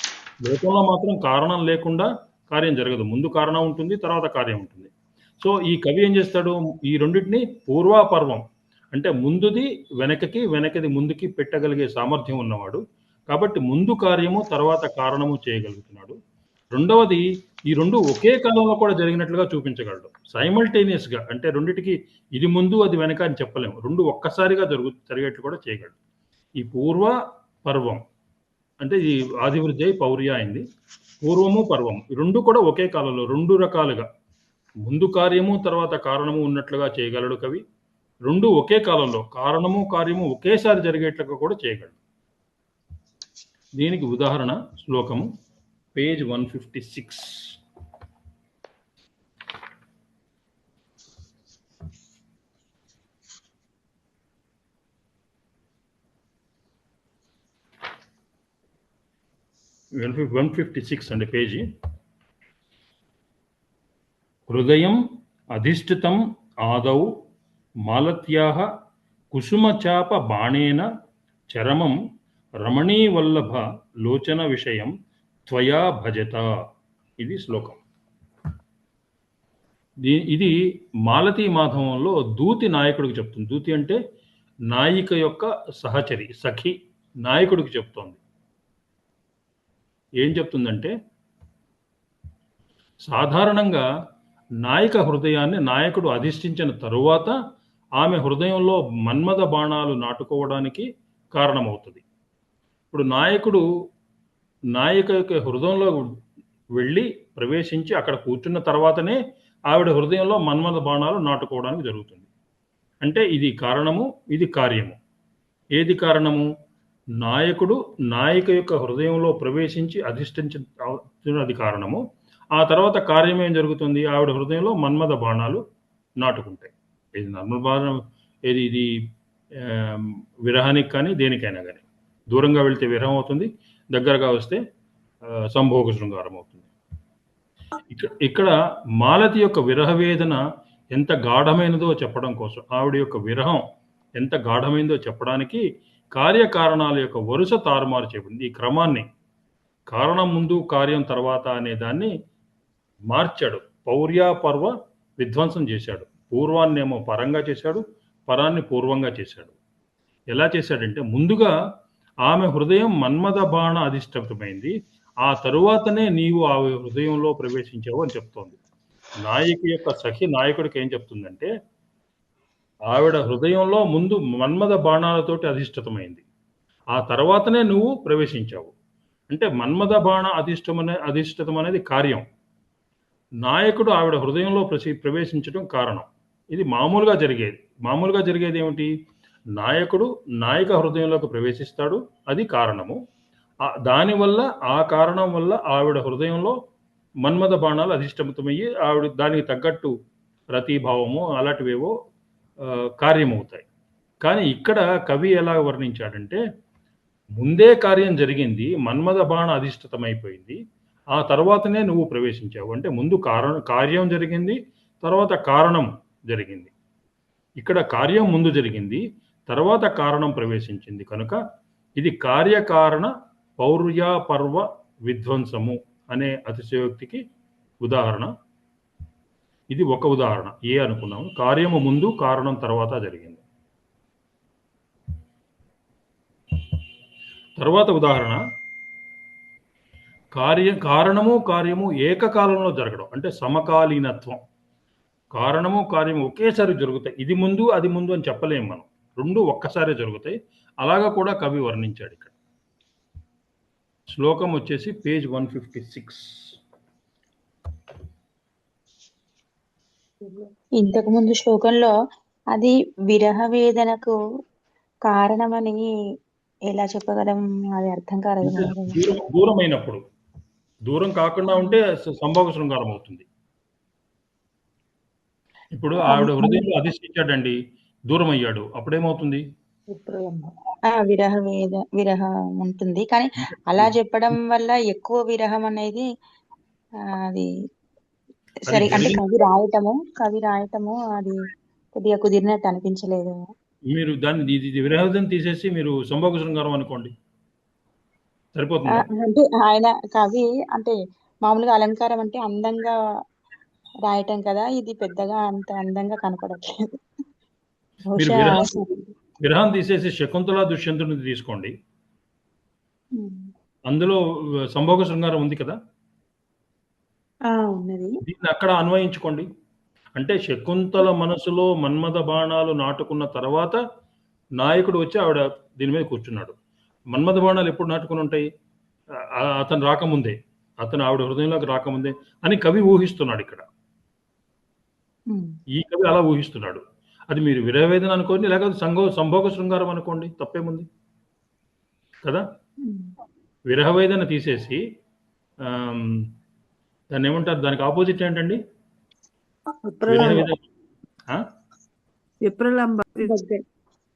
లోకంలో మాత్రం కారణం లేకుండా కార్యం జరగదు. ముందు కారణం ఉంటుంది, తర్వాత కార్యం ఉంటుంది. సో ఈ కవి ఏం చేస్తాడు, ఈ రెండింటిని పూర్వాపర్వం అంటే ముందుది వెనకది ముందుకి పెట్టగలిగే సామర్థ్యం ఉన్నవాడు కాబట్టి ముందు కార్యము తర్వాత కారణము చేయగలుగుతున్నాడు. రెండవది, ఈ రెండు ఒకే కాలంలో కూడా జరిగినట్లుగా చూపించగలడు. సైమల్టేనియస్గా అంటే రెండిటికి ఇది ముందు అది వెనక అని చెప్పలేము. రెండు ఒక్కసారిగా జరిగేట్లు కూడా చేయగలడు. ఈ పూర్వ పర్వం అంటే ఈ ఆదివృద్ధి అయి పౌర్య అయింది. పూర్వము పర్వం రెండు కూడా ఒకే కాలంలో 2 రకాలుగా ముందు కార్యము తర్వాత కారణము ఉన్నట్లుగా చేయగలడు కవి. రెండు ఒకే కాలంలో కారణము కార్యము ఒకేసారి జరిగేట్లుగా కూడా చేయగలడు. దీనికి ఉదాహరణ శ్లోకము పేజ్ 156. అండి పేజీ. హృదయం అధిష్ఠితం ఆదౌ మాలత్యాః కుసుమచాప బాణేన చరమం రమణీవల్లభ లోచన విషయం త్వయా భజత. ఇది శ్లోకం. ఇది మాలతీ మాధవంలో దూతి నాయకుడికి చెప్తుంది. దూతి అంటే నాయిక యొక్క సహచరి, సఖి, నాయకుడికి చెప్తోంది. ఏం చెప్తుందంటే, సాధారణంగా నాయక హృదయాన్ని నాయకుడు అధిష్ఠించిన తరువాత ఆమె హృదయంలో మన్మథ బాణాలు నాటుకోవడానికి కారణమవుతుంది. ఇప్పుడు నాయిక యొక్క హృదయంలో వెళ్ళి ప్రవేశించి అక్కడ కూర్చున్న తర్వాతనే ఆవిడ హృదయంలో మన్మథ బాణాలు నాటుకోవడానికి జరుగుతుంది. అంటే ఇది కారణము, ఇది కార్యము. ఏది కారణము? నాయిక యొక్క హృదయంలో ప్రవేశించి అధిష్ఠించినది కారణము. ఆ తర్వాత కార్యం ఏం జరుగుతుంది? ఆవిడ హృదయంలో మన్మథ బాణాలు నాటుకుంటాయి. ఇది నార్మల్ బాణం, ఇది విరహానికి కానీ దేనికైనా కానీ. దూరంగా వెళ్తే విరహం అవుతుంది, దగ్గరగా వస్తే సంభోగ శృంగారం అవుతుంది. ఇక్కడ మాలతి యొక్క విరహ వేదన ఎంత గాఢమైనదో చెప్పడం కోసం, ఆవిడ యొక్క విరహం ఎంత గాఢమైనదో చెప్పడానికి కార్యకారణాల యొక్క వరుస తారుమారు చేయబడింది. ఈ క్రమాన్ని, కారణం ముందు కార్యం తర్వాత అనే దాన్ని మార్చాడు. పౌర్యాపర్వ విధ్వంసం చేశాడు. పూర్వాన్నేమో పరంగా చేశాడు, పరాన్ని పూర్వంగా చేశాడు. ఎలా చేశాడంటే, ముందుగా ఆమె హృదయం మన్మథ బాణ అధిష్ఠితమైంది, ఆ తరువాతనే నీవు ఆ హృదయంలో ప్రవేశించావు అని చెప్తోంది. నాయకు యొక్క సఖి నాయకుడికి ఏం చెప్తుందంటే, ఆవిడ హృదయంలో ముందు మన్మథ బాణాలతోటి అధిష్ఠితమైంది, ఆ తర్వాతనే నువ్వు ప్రవేశించావు. అంటే మన్మథ బాణ అధిష్ఠితం అనేది కార్యం, నాయకుడు ఆవిడ హృదయంలో ప్రవేశించడం కారణం. ఇది మామూలుగా జరిగేది ఏమిటి? నాయక హృదయంలోకి ప్రవేశిస్తాడు, అది కారణము. దానివల్ల, ఆ కారణం వల్ల ఆవిడ హృదయంలో మన్మథ బాణాలు అధిష్ఠితమయ్యి ఆవిడ దానికి తగ్గట్టు ప్రతిభావము అలాంటివేవో కార్యమవుతాయి. కానీ ఇక్కడ కవి ఎలా వర్ణించాడంటే, ముందే కార్యం జరిగింది, మన్మథ బాణ అధిష్ఠితమైపోయింది, ఆ తర్వాతనే నువ్వు ప్రవేశించావు. అంటే ముందు కార్యం జరిగింది, తర్వాత కారణం జరిగింది. ఇక్కడ కార్యం ముందు జరిగింది, తర్వాత కారణం ప్రవేశించింది. కనుక ఇది కార్యకారణ పౌర్యాపర్వ విధ్వంసము అనే అతిశయోక్తికి ఉదాహరణ. ఇది ఒక ఉదాహరణ. అనుకున్నాము, కార్యము ముందు కారణం తర్వాత జరిగింది. తర్వాత ఉదాహరణ, కార్యము ఏకకాలంలో జరగడం, అంటే సమకాలీనత్వం. కారణము కార్యము ఒకేసారి జరుగుతాయి. ఇది ముందు అది ముందు అని చెప్పలేము మనం, రెండు ఒక్కసారి జరుగుతాయి. అలాగా కూడా కవి వర్ణించాడు. ఇక్కడ శ్లోకం వచ్చేసి పేజ్ 156. ఇంతకు ముందు శ్లోకంలో అది విరహ వేదనకు కారణమని ఎలా చెప్పగలం? అది అర్థం కాలేదు. దూరమైనప్పుడు, దూరం కాకుండా ఉంటే సంభోగ శృంగారం అవుతుంది. ఇప్పుడు ఆవిడ హృదయంలో అధిష్ఠించాడండి, దూరం అయ్యాడు, అప్పుడేమవుతుంది? విరహం ఉంటుంది. కానీ అలా చెప్పడం వల్ల ఎక్కువ విరహం అనేది అది సరే, అంటే కవి రాయటము అది కొద్దిగా కుదిరినట్టు అనిపించలేదు. మీరు దాన్ని విరహం తీసేసి మీరు సంభోగ శృంగారం అనుకోండి, సరిపోతుంది. అంటే ఆయన కవి అంటే మామూలుగా అలంకారం అంటే అందంగా రాయటం కదా, ఇది పెద్దగా అంత అందంగా కనపడట్లేదు. విరహం తీసేసి శకుంతల దుష్యంతుడిని తీసుకోండి, అందులో సంభోగ శృంగారం ఉంది కదా, దీన్ని అక్కడ అన్వయించుకోండి. అంటే శకుంతల మనసులో మన్మథ బాణాలు నాటుకున్న తర్వాత నాయకుడు వచ్చి ఆవిడ దీని మీద కూర్చున్నాడు. మన్మథ బాణాలు ఎప్పుడు నాటుకుని ఉంటాయి? అతను రాకముందే, అతను ఆవిడ హృదయంలోకి రాకముందే అని కవి ఊహిస్తున్నాడు. ఇక్కడ ఈ కవి అలా ఊహిస్తున్నాడు. అది మీరు విరహవేదన అనుకోండి, లేకపోతే సంభోగ శృంగారం అనుకోండి, తప్పేముంది కదా. విరహవేదన తీసేసి దాన్ని ఏమంటారు? దానికి ఆపోజిట్ ఏంటండి?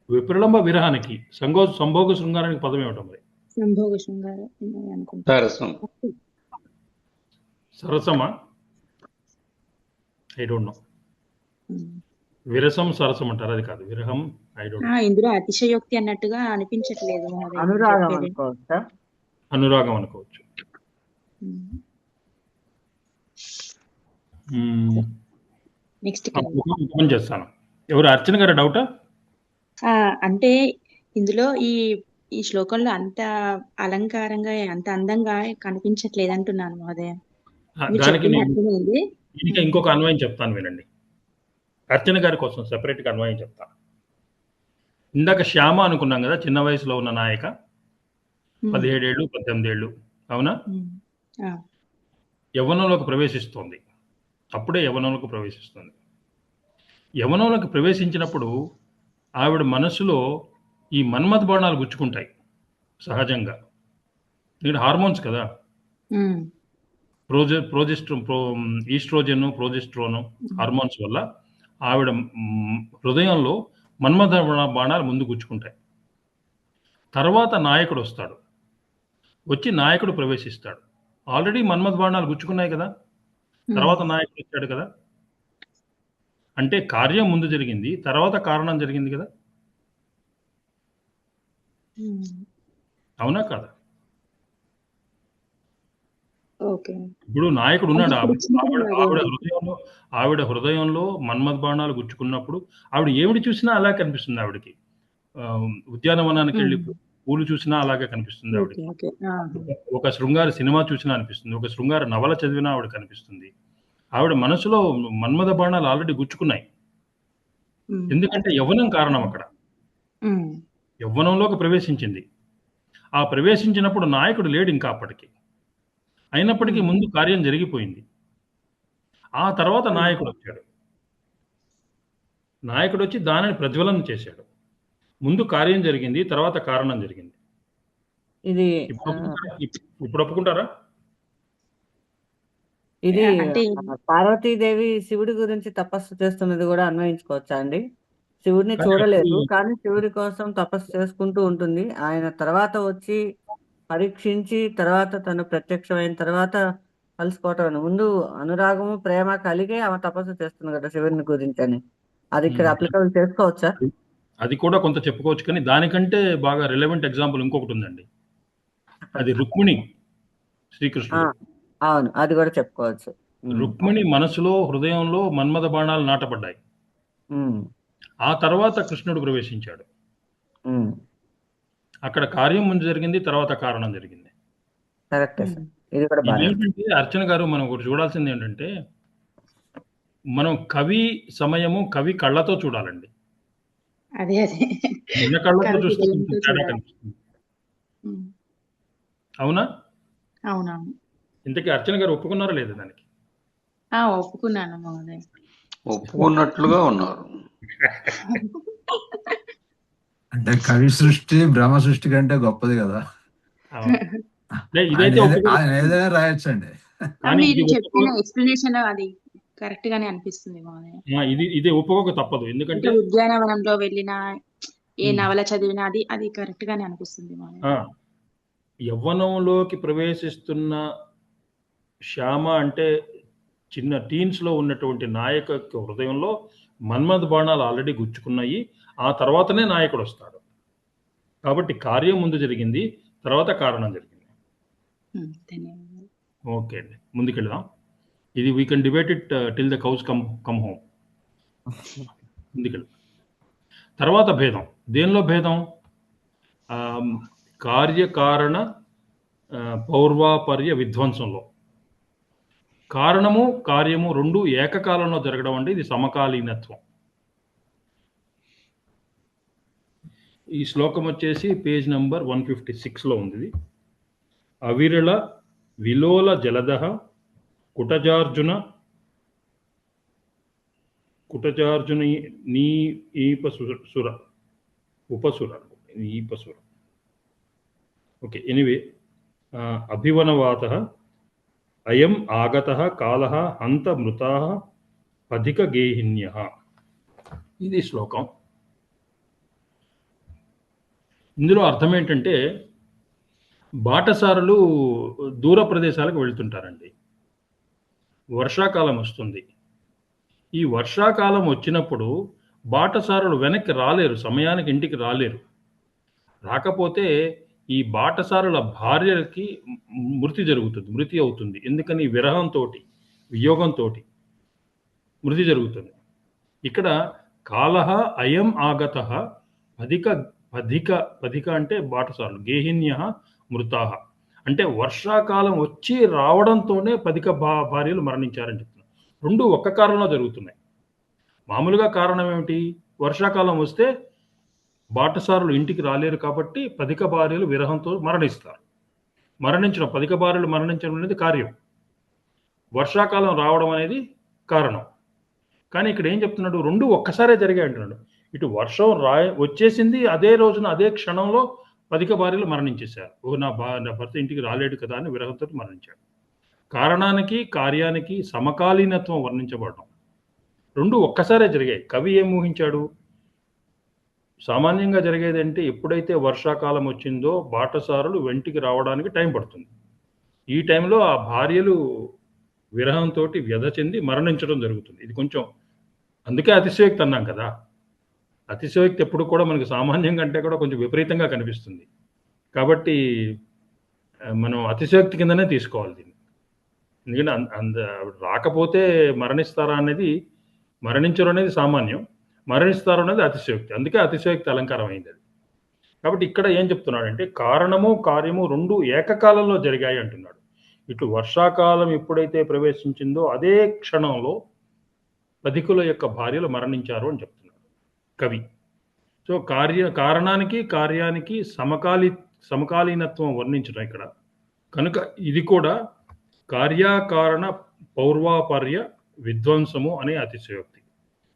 విప్రలంబ విరహానికి, సంభోగ శృంగారానికి పదం ఏమిటో మరి? సంభోగ శృంగారం, సరసమా? I don't know. విరసం సరసం అంటారు, అది కాదు. విరహం ఐ డోంట్ నో. ఇందులో అతిశయోక్తి అన్నట్టుగా అనిపించట్లేదు. అనురాగం అనుకోవచ్చు. నెక్స్ట్ చేస్తాను. ఎవరు? అర్చన గారు డౌటా? అంటే ఇందులో ఈ శ్లోకంలో అంత అలంకారంగా, అంత అందంగా కనిపించట్లేదు అంటున్నాను మహోదయ. దానికి ఇంకొక అన్వయం చెప్తాను, వినండి. అర్చన గారి కోసం సెపరేట్గా అన్వయం చెప్తా. ఇందాక శ్యామ అనుకున్నాం కదా, చిన్న వయసులో ఉన్న నాయక, 17 ఏళ్ళు 18 ఏళ్ళు, అవునా? యవ్వనంలోకి ప్రవేశిస్తోంది, అప్పుడే యవ్వనంలోకి ప్రవేశిస్తుంది. యవ్వనంలోకి ప్రవేశించినప్పుడు ఆవిడ మనసులో ఈ మన్మథ బాణాలు గుచ్చుకుంటాయి సహజంగా. ఇక్కడ హార్మోన్స్ కదా, ఈస్ట్రోజన్ ప్రోజెస్ట్రోన్ హార్మోన్స్ వల్ల ఆవిడ హృదయంలో మన్మథ బాణాలు ముందు గుచ్చుకుంటాయి. తర్వాత నాయకుడు వస్తాడు, వచ్చి నాయకుడు ప్రవేశిస్తాడు. ఆల్రెడీ మన్మథ బాణాలు గుచ్చుకున్నాయి కదా, తర్వాత నాయకుడు వచ్చాడు కదా. అంటే కార్యం ముందు జరిగింది, తర్వాత కారణం జరిగింది కదా, అవునా కాదా? ఇప్పుడు నాయకుడు ఉన్నాడు, ఆవిడ హృదయంలో మన్మథ బాణాలు గుచ్చుకున్నప్పుడు ఆవిడ ఏమిటి చూసినా అలా కనిపిస్తుంది ఆవిడకి. ఉద్యానవనానికి వెళ్ళి పూలు చూసినా అలాగే కనిపిస్తుంది ఆవిడకి. ఒక శృంగార సినిమా చూసినా అనిపిస్తుంది, ఒక శృంగార నవల చదివినా ఆవిడ కనిపిస్తుంది. ఆవిడ మనసులో మన్మథ బాణాలు ఆల్రెడీ గుచ్చుకున్నాయి. ఎందుకంటే యవ్వనం కారణం అక్కడ. యవ్వనంలోకి ప్రవేశించింది. ఆ ప్రవేశించినప్పుడు నాయకుడు లేడు ఇంకా అప్పటికి. అయినప్పటికీ ముందు కార్యం జరిగిపోయింది. ఆ తర్వాత నాయకుడు వచ్చాడు. నాయకుడు వచ్చి దానిని ప్రజ్వలన చేశాడు. ముందు కార్యం జరిగింది, తర్వాత కారణం జరిగింది. ఇది ఇప్పుడు ఒప్పుకుంటారా? ఇది పార్వతీదేవి శివుడి గురించి తపస్సు చేస్తున్నది కూడా అన్వయించుకోవచ్చా అండి? శివుడిని చూడలేదు, కానీ శివుడి కోసం తపస్సు చేసుకుంటూ ఉంటుంది. ఆయన తర్వాత వచ్చి పరీక్షించి తర్వాత తను ప్రత్యక్షమైన తర్వాత కలుసుకోవటం. ముందు అనురాగము ప్రేమ కలిగే ఆమె తపస్సు చేస్తుంది కదా శివుడిని గురించి అని. అది ఇక్కడ అప్లికబుల్ చేసుకోవచ్చా? అది కూడా కొంత చెప్పుకోవచ్చు, కానీ దానికంటే బాగా రిలవెంట్ ఎగ్జాంపుల్ ఇంకొకటి ఉందండి. అది రుక్మిణి శ్రీకృష్ణుడు. అవును, అది కూడా చెప్పుకోవచ్చు. రుక్మిణి మనసులో హృదయంలో మన్మథ బాణాలు నాటపడ్డాయి. ఆ తర్వాత కృష్ణుడు ప్రవేశించాడు. అక్కడ కార్యం ముందు జరిగింది, తర్వాత కారణం జరిగింది. ఏంటంటే అర్చన గారు, మనం ఒకటి చూడాల్సింది ఏంటంటే, మనం కవి సమయము కవి కళ్ళతో చూడాలండి. నిన్న కళ్ళతో చూస్తే తేడా కనిపిస్తుంది, అవునా? అవునవును. ఇంతకీ అర్చన గారు ఒప్పుకున్నారా లేదా దానికి? ఒప్పుకున్నాను, ఒప్పుకున్నట్లుగా ఉన్నారు. అంటే కవి సృష్టి బ్రహ్మ సృష్టి కంటే గొప్పది కదా. ఆయన ఏదైనా రాయొచ్చండి. మీరు చెప్పిన ఎక్స్ప్లెనేషన్ అది కరెక్ట్ గానే అనిపిస్తుంది. ఇది ఒప్పుకోక తప్పదు, ఎందుకంటే ఉద్యానవనంలో వెళ్ళినా ఏ నవల చదివినా అది కరెక్ట్ గానే అనిపిస్తుంది. యవ్వనంలోకి ప్రవేశిస్తున్న శ్యామ అంటే చిన్న టీన్స్ లో ఉన్నటువంటి నాయక హృదయంలో మన్మథ బాణాలు ఆల్రెడీ గుచ్చుకున్నాయి. ఆ తర్వాతనే నాయకుడు వస్తాడు. కాబట్టి కార్యం ముందు జరిగింది, తర్వాత కారణం జరిగింది. ఓకే అండి, ముందుకెళ్దాం. ఇది we can debate it till the cows come home. ముందుకెళ్దాం. తర్వాత భేదం. దేనిలో భేదం? కార్యకారణ పౌర్వాపర్య విధ్వంసంలో. కారణము కార్యము రెండు ఏకకాలంలో జరగడం అంటే ఇది సమకాలీనత్వం. ఈ శ్లోకం వచ్చేసి పేజ్ నంబర్ 156లో ఉంది. అవిరళ విలోల జలదః కుటజార్జున ఉపసుర. ఓకే, ఎనీవే, అభివనవాతః అయం ఆగతః కాలః హంత మృతాః అధిక గేహిన్యః. ఇది శ్లోకం. ఇందులో అర్థం ఏంటంటే, బాటసారులు దూర ప్రదేశాలకు వెళ్తుంటారండి. వర్షాకాలం వస్తుంది. ఈ వర్షాకాలం వచ్చినప్పుడు బాటసారులు వెనక్కి రాలేరు, సమయానికి ఇంటికి రాలేరు. రాకపోతే ఈ బాటసారుల భార్యలకి మృతి అవుతుంది. ఎందుకని? విరహంతో, వియోగంతో మృతి జరుగుతుంది. ఇక్కడ కాలః అయం ఆగతః అధిక అంటే బాటసారులు, గేహిన్యః మృతాః అంటే వర్షాకాలం వచ్చి రావడంతోనే 10 భార్యలు మరణించారని చెప్తున్నారు. రెండు ఒక్క కాలంలో జరుగుతున్నాయి. మామూలుగా కారణం ఏమిటి? వర్షాకాలం వస్తే బాటసారులు ఇంటికి రాలేరు కాబట్టి పధిక భార్యలు విరహంతో మరణిస్తారు. పధిక భార్యలు మరణించడం అనేది కార్యం, వర్షాకాలం రావడం అనేది కారణం. కానీ ఇక్కడ ఏం చెప్తున్నాడు? రెండు ఒక్కసారే జరిగాయి అంటున్నాడు. ఇటు వర్షం వచ్చేసింది, అదే రోజున అదే క్షణంలో పధిక భార్యలు మరణించేశారు. నా భర్త ఇంటికి రాలేడు కదా అని విరహంతో మరణించాడు. కారణానికి కార్యానికి సమకాలీనత్వం వర్ణించబడడం రెండు ఒక్కసారే జరిగాయి. కవి ఏం ఊహించాడు? సామాన్యంగా జరిగేది అంటే ఎప్పుడైతే వర్షాకాలం వచ్చిందో బాటసారులు వెంటికి రావడానికి టైం పడుతుంది. ఈ టైంలో ఆ భార్యలు విరహంతో వ్యధ చెంది మరణించడం జరుగుతుంది. ఇది కొంచెం, అందుకే అతిశయోక్తి అన్నాం కదా. అతిశయోక్తి ఎప్పుడు కూడా మనకి సామాన్యం కంటే కూడా కొంచెం విపరీతంగా కనిపిస్తుంది. కాబట్టి మనం అతిశయోక్తి కిందనే తీసుకోవాలి దీన్ని. ఎందుకంటే రాకపోతే మరణిస్తారా అనేది, మరణించరు అనేది సామాన్యం, మరణిస్తారు అనేది అతిశయోక్తి. అందుకే అతిశయోక్తి అలంకారం అయింది అది. కాబట్టి ఇక్కడ ఏం చెప్తున్నాడంటే కారణము కార్యము రెండు ఏకకాలంలో జరిగాయి అంటున్నాడు. ఇటు వర్షాకాలం ఎప్పుడైతే ప్రవేశించిందో అదే క్షణంలో పధికుల యొక్క భార్యలు మరణించారు అని చెప్తున్నాడు కవి. సో కారణానికి కార్యానికి సమకాలీనత్వం వర్ణించడం ఇక్కడ. కనుక ఇది కూడా కార్యకారణ పౌర్వాపర్య విధ్వంసము అనే అతిశయోక్తి.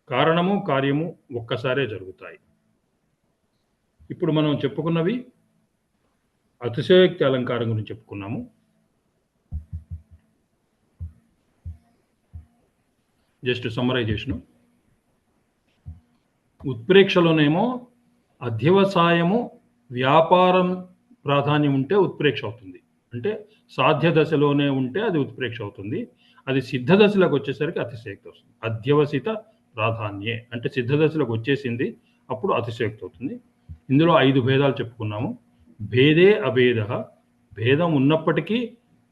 కారణము కార్యము ఒక్కసారే జరుగుతాయి. ఇప్పుడు మనం చెప్పుకున్నవి అతిశయోక్తి అలంకారం గురించి చెప్పుకున్నాము. జస్ట్ సమ్మరైజేషను. ఉత్ప్రేక్షలోనేమో అధ్యవసాయము వ్యాపారం ప్రాధాన్యం ఉంటే ఉత్ప్రేక్ష అవుతుంది. అంటే సాధ్య దశలోనే ఉంటే అది ఉత్ప్రేక్ష అవుతుంది. అది సిద్ధ దశలోకి వచ్చేసరికి అతిశయోక్తి వస్తుంది. అధ్యవసిత ప్రాధాన్యే అంటే సిద్ధ దశలోకి వచ్చేసింది, అప్పుడు అతిశయోక్తి అవుతుంది. ఇందులో 5 భేదాలు చెప్పుకున్నాము. భేదే అభేద, భేదం ఉన్నప్పటికీ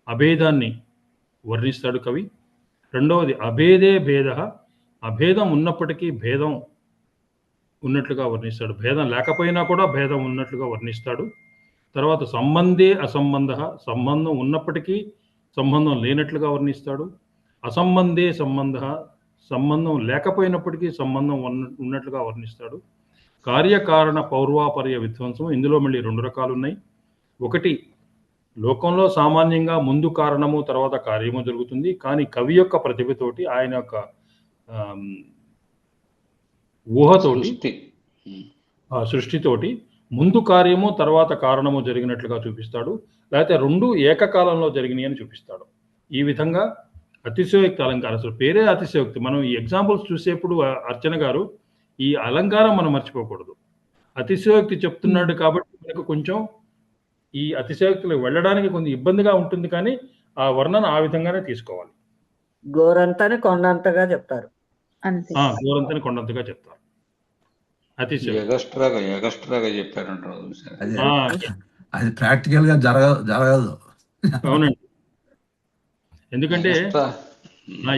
అభేదాన్ని వర్ణిస్తాడు కవి. రెండవది అభేదే భేద, అభేదం ఉన్నప్పటికీ భేదం ఉన్నట్లుగా వర్ణిస్తాడు. భేదం లేకపోయినా కూడా భేదం ఉన్నట్లుగా వర్ణిస్తాడు. తర్వాత సంబంధే అసంబంధ, సంబంధం ఉన్నప్పటికీ సంబంధం లేనట్లుగా వర్ణిస్తాడు. అసంబంధే సంబంధ, సంబంధం లేకపోయినప్పటికీ సంబంధం ఉన్నట్లుగా వర్ణిస్తాడు. కార్యకారణ పౌర్వాపర్య విధ్వంసం, ఇందులో మళ్ళీ 2 రకాలు ఉన్నాయి. ఒకటి, లోకంలో సామాన్యంగా ముందు కారణము తర్వాత కార్యము జరుగుతుంది. కానీ కవి యొక్క ప్రతిభతోటి, ఆయన యొక్క ఊహతోటి, సృష్టితోటి ముందు కార్యము తర్వాత కారణము జరిగినట్లుగా చూపిస్తాడు. లేకపోతే 2 ఏకకాలంలో జరిగినాయి అని చూపిస్తాడు. ఈ విధంగా అతిశయోక్తి అలంకారం, అసలు పేరే అతిశయోక్తి. మనం ఈ ఎగ్జాంపుల్స్ చూసేప్పుడు అర్చన గారు ఈ అలంకారం మనం మర్చిపోకూడదు. అతిశయోక్తి చెప్తున్నాడు కాబట్టి మనకు కొంచెం ఈ అతిశయోక్తులు వెళ్ళడానికి కొంచెం ఇబ్బందిగా ఉంటుంది. కానీ ఆ వర్ణన ఆ విధంగానే తీసుకోవాలి. గోరంతని కొండంతగా చెప్తారు. గోరంతని కొండంతగా చెప్తారు. ఎగస్ట్రాగా చెప్పారంటారు. అది ప్రాక్టికల్ గా జరగదు. అవునండి. ఎందుకంటే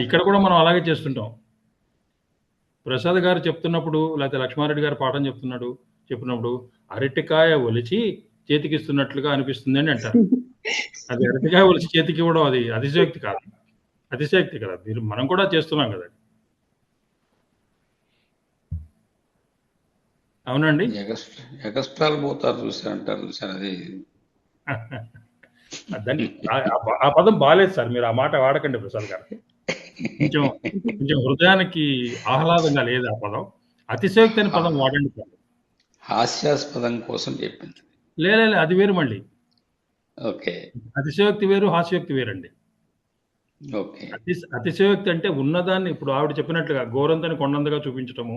ఇక్కడ కూడా మనం అలాగే చేస్తుంటాం. ప్రసాద్ గారు చెప్తున్నప్పుడు, లేకపోతే లక్ష్మారెడ్డి గారు పాఠం చెప్పినప్పుడు అరటికాయ ఒలిచి చేతికిస్తున్నట్లుగా అనిపిస్తుంది అని అంటారు. అది అరటికాయ ఒలిచి చేతికి ఇవ్వడం అది అతిశయోక్తి కాదు, అతిశయోక్తి కదా. మనం కూడా చేస్తున్నాం కదా. అవునండి. ఎగస్ట్రాలు పోతారు చూసారు అది. దాన్ని ఆ పదం బాలేదు సార్, మీరు ఆ మాట వాడకండి ప్రసాద్ గారు. కొంచెం హృదయానికి ఆహ్లాదంగా లేదు ఆ పదం. అతిశయోక్తి అనే పదం వాడండి సార్. హాస్యాస్పదం కోసం చెప్పింది. లేదు, అది వేరు మళ్ళీ. ఓకే, అతిశయోక్తి వేరు, హాస్యోక్తి వేరండి. ఓకే. అతిశయోక్తి అంటే ఉన్నదాన్ని, ఇప్పుడు ఆవిడ చెప్పినట్లుగా గోరంతని కొండంతగా చూపించటము,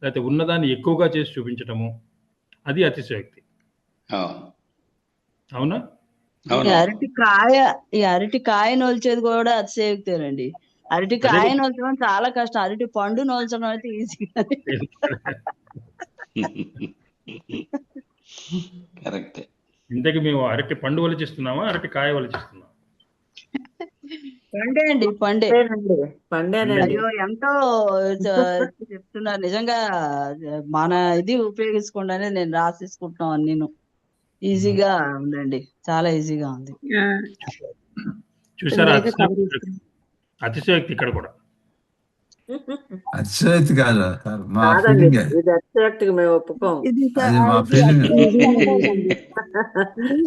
లేకపోతే ఉన్నదాన్ని ఎక్కువగా చేసి చూపించటము, అది అతిశయోక్తి. అవునా? ఈ అరటి కాయ నోల్చేది కూడా అతిశయోక్తేనండి. అరటి కాయ నోల్చడం చాలా కష్టం, అరటి పండు నోల్చడం అయితే ఈజీగా. కరెక్టే. ఇంతకీ మేము అరటి పండు వలిచిస్తున్నామా, అరటి కాయ వలిచిస్తున్నామా? పండే అండి, పండే. అయ్యో, ఎంతో చెప్తున్నారు నిజంగా. మన ఇది ఉపయోగించుకోండి అనేది నేను రాసేసుకుంటున్నాం. నేను ఈజీగా ఉందండి, చాలా ఈజీగా ఉంది. చూసారా అతిశయోక్తి ఇక్కడ కూడా. అతిశయోక్తి కాదు సార్, మా కాదండి, ఫీలింగే. ఇది ఎగ్జాక్ట్ గా మేము ఒప్పుకోం. ఇది అది మా ఇది ఫీలింగ్. అతిశయోక్తి అనకూడదండి.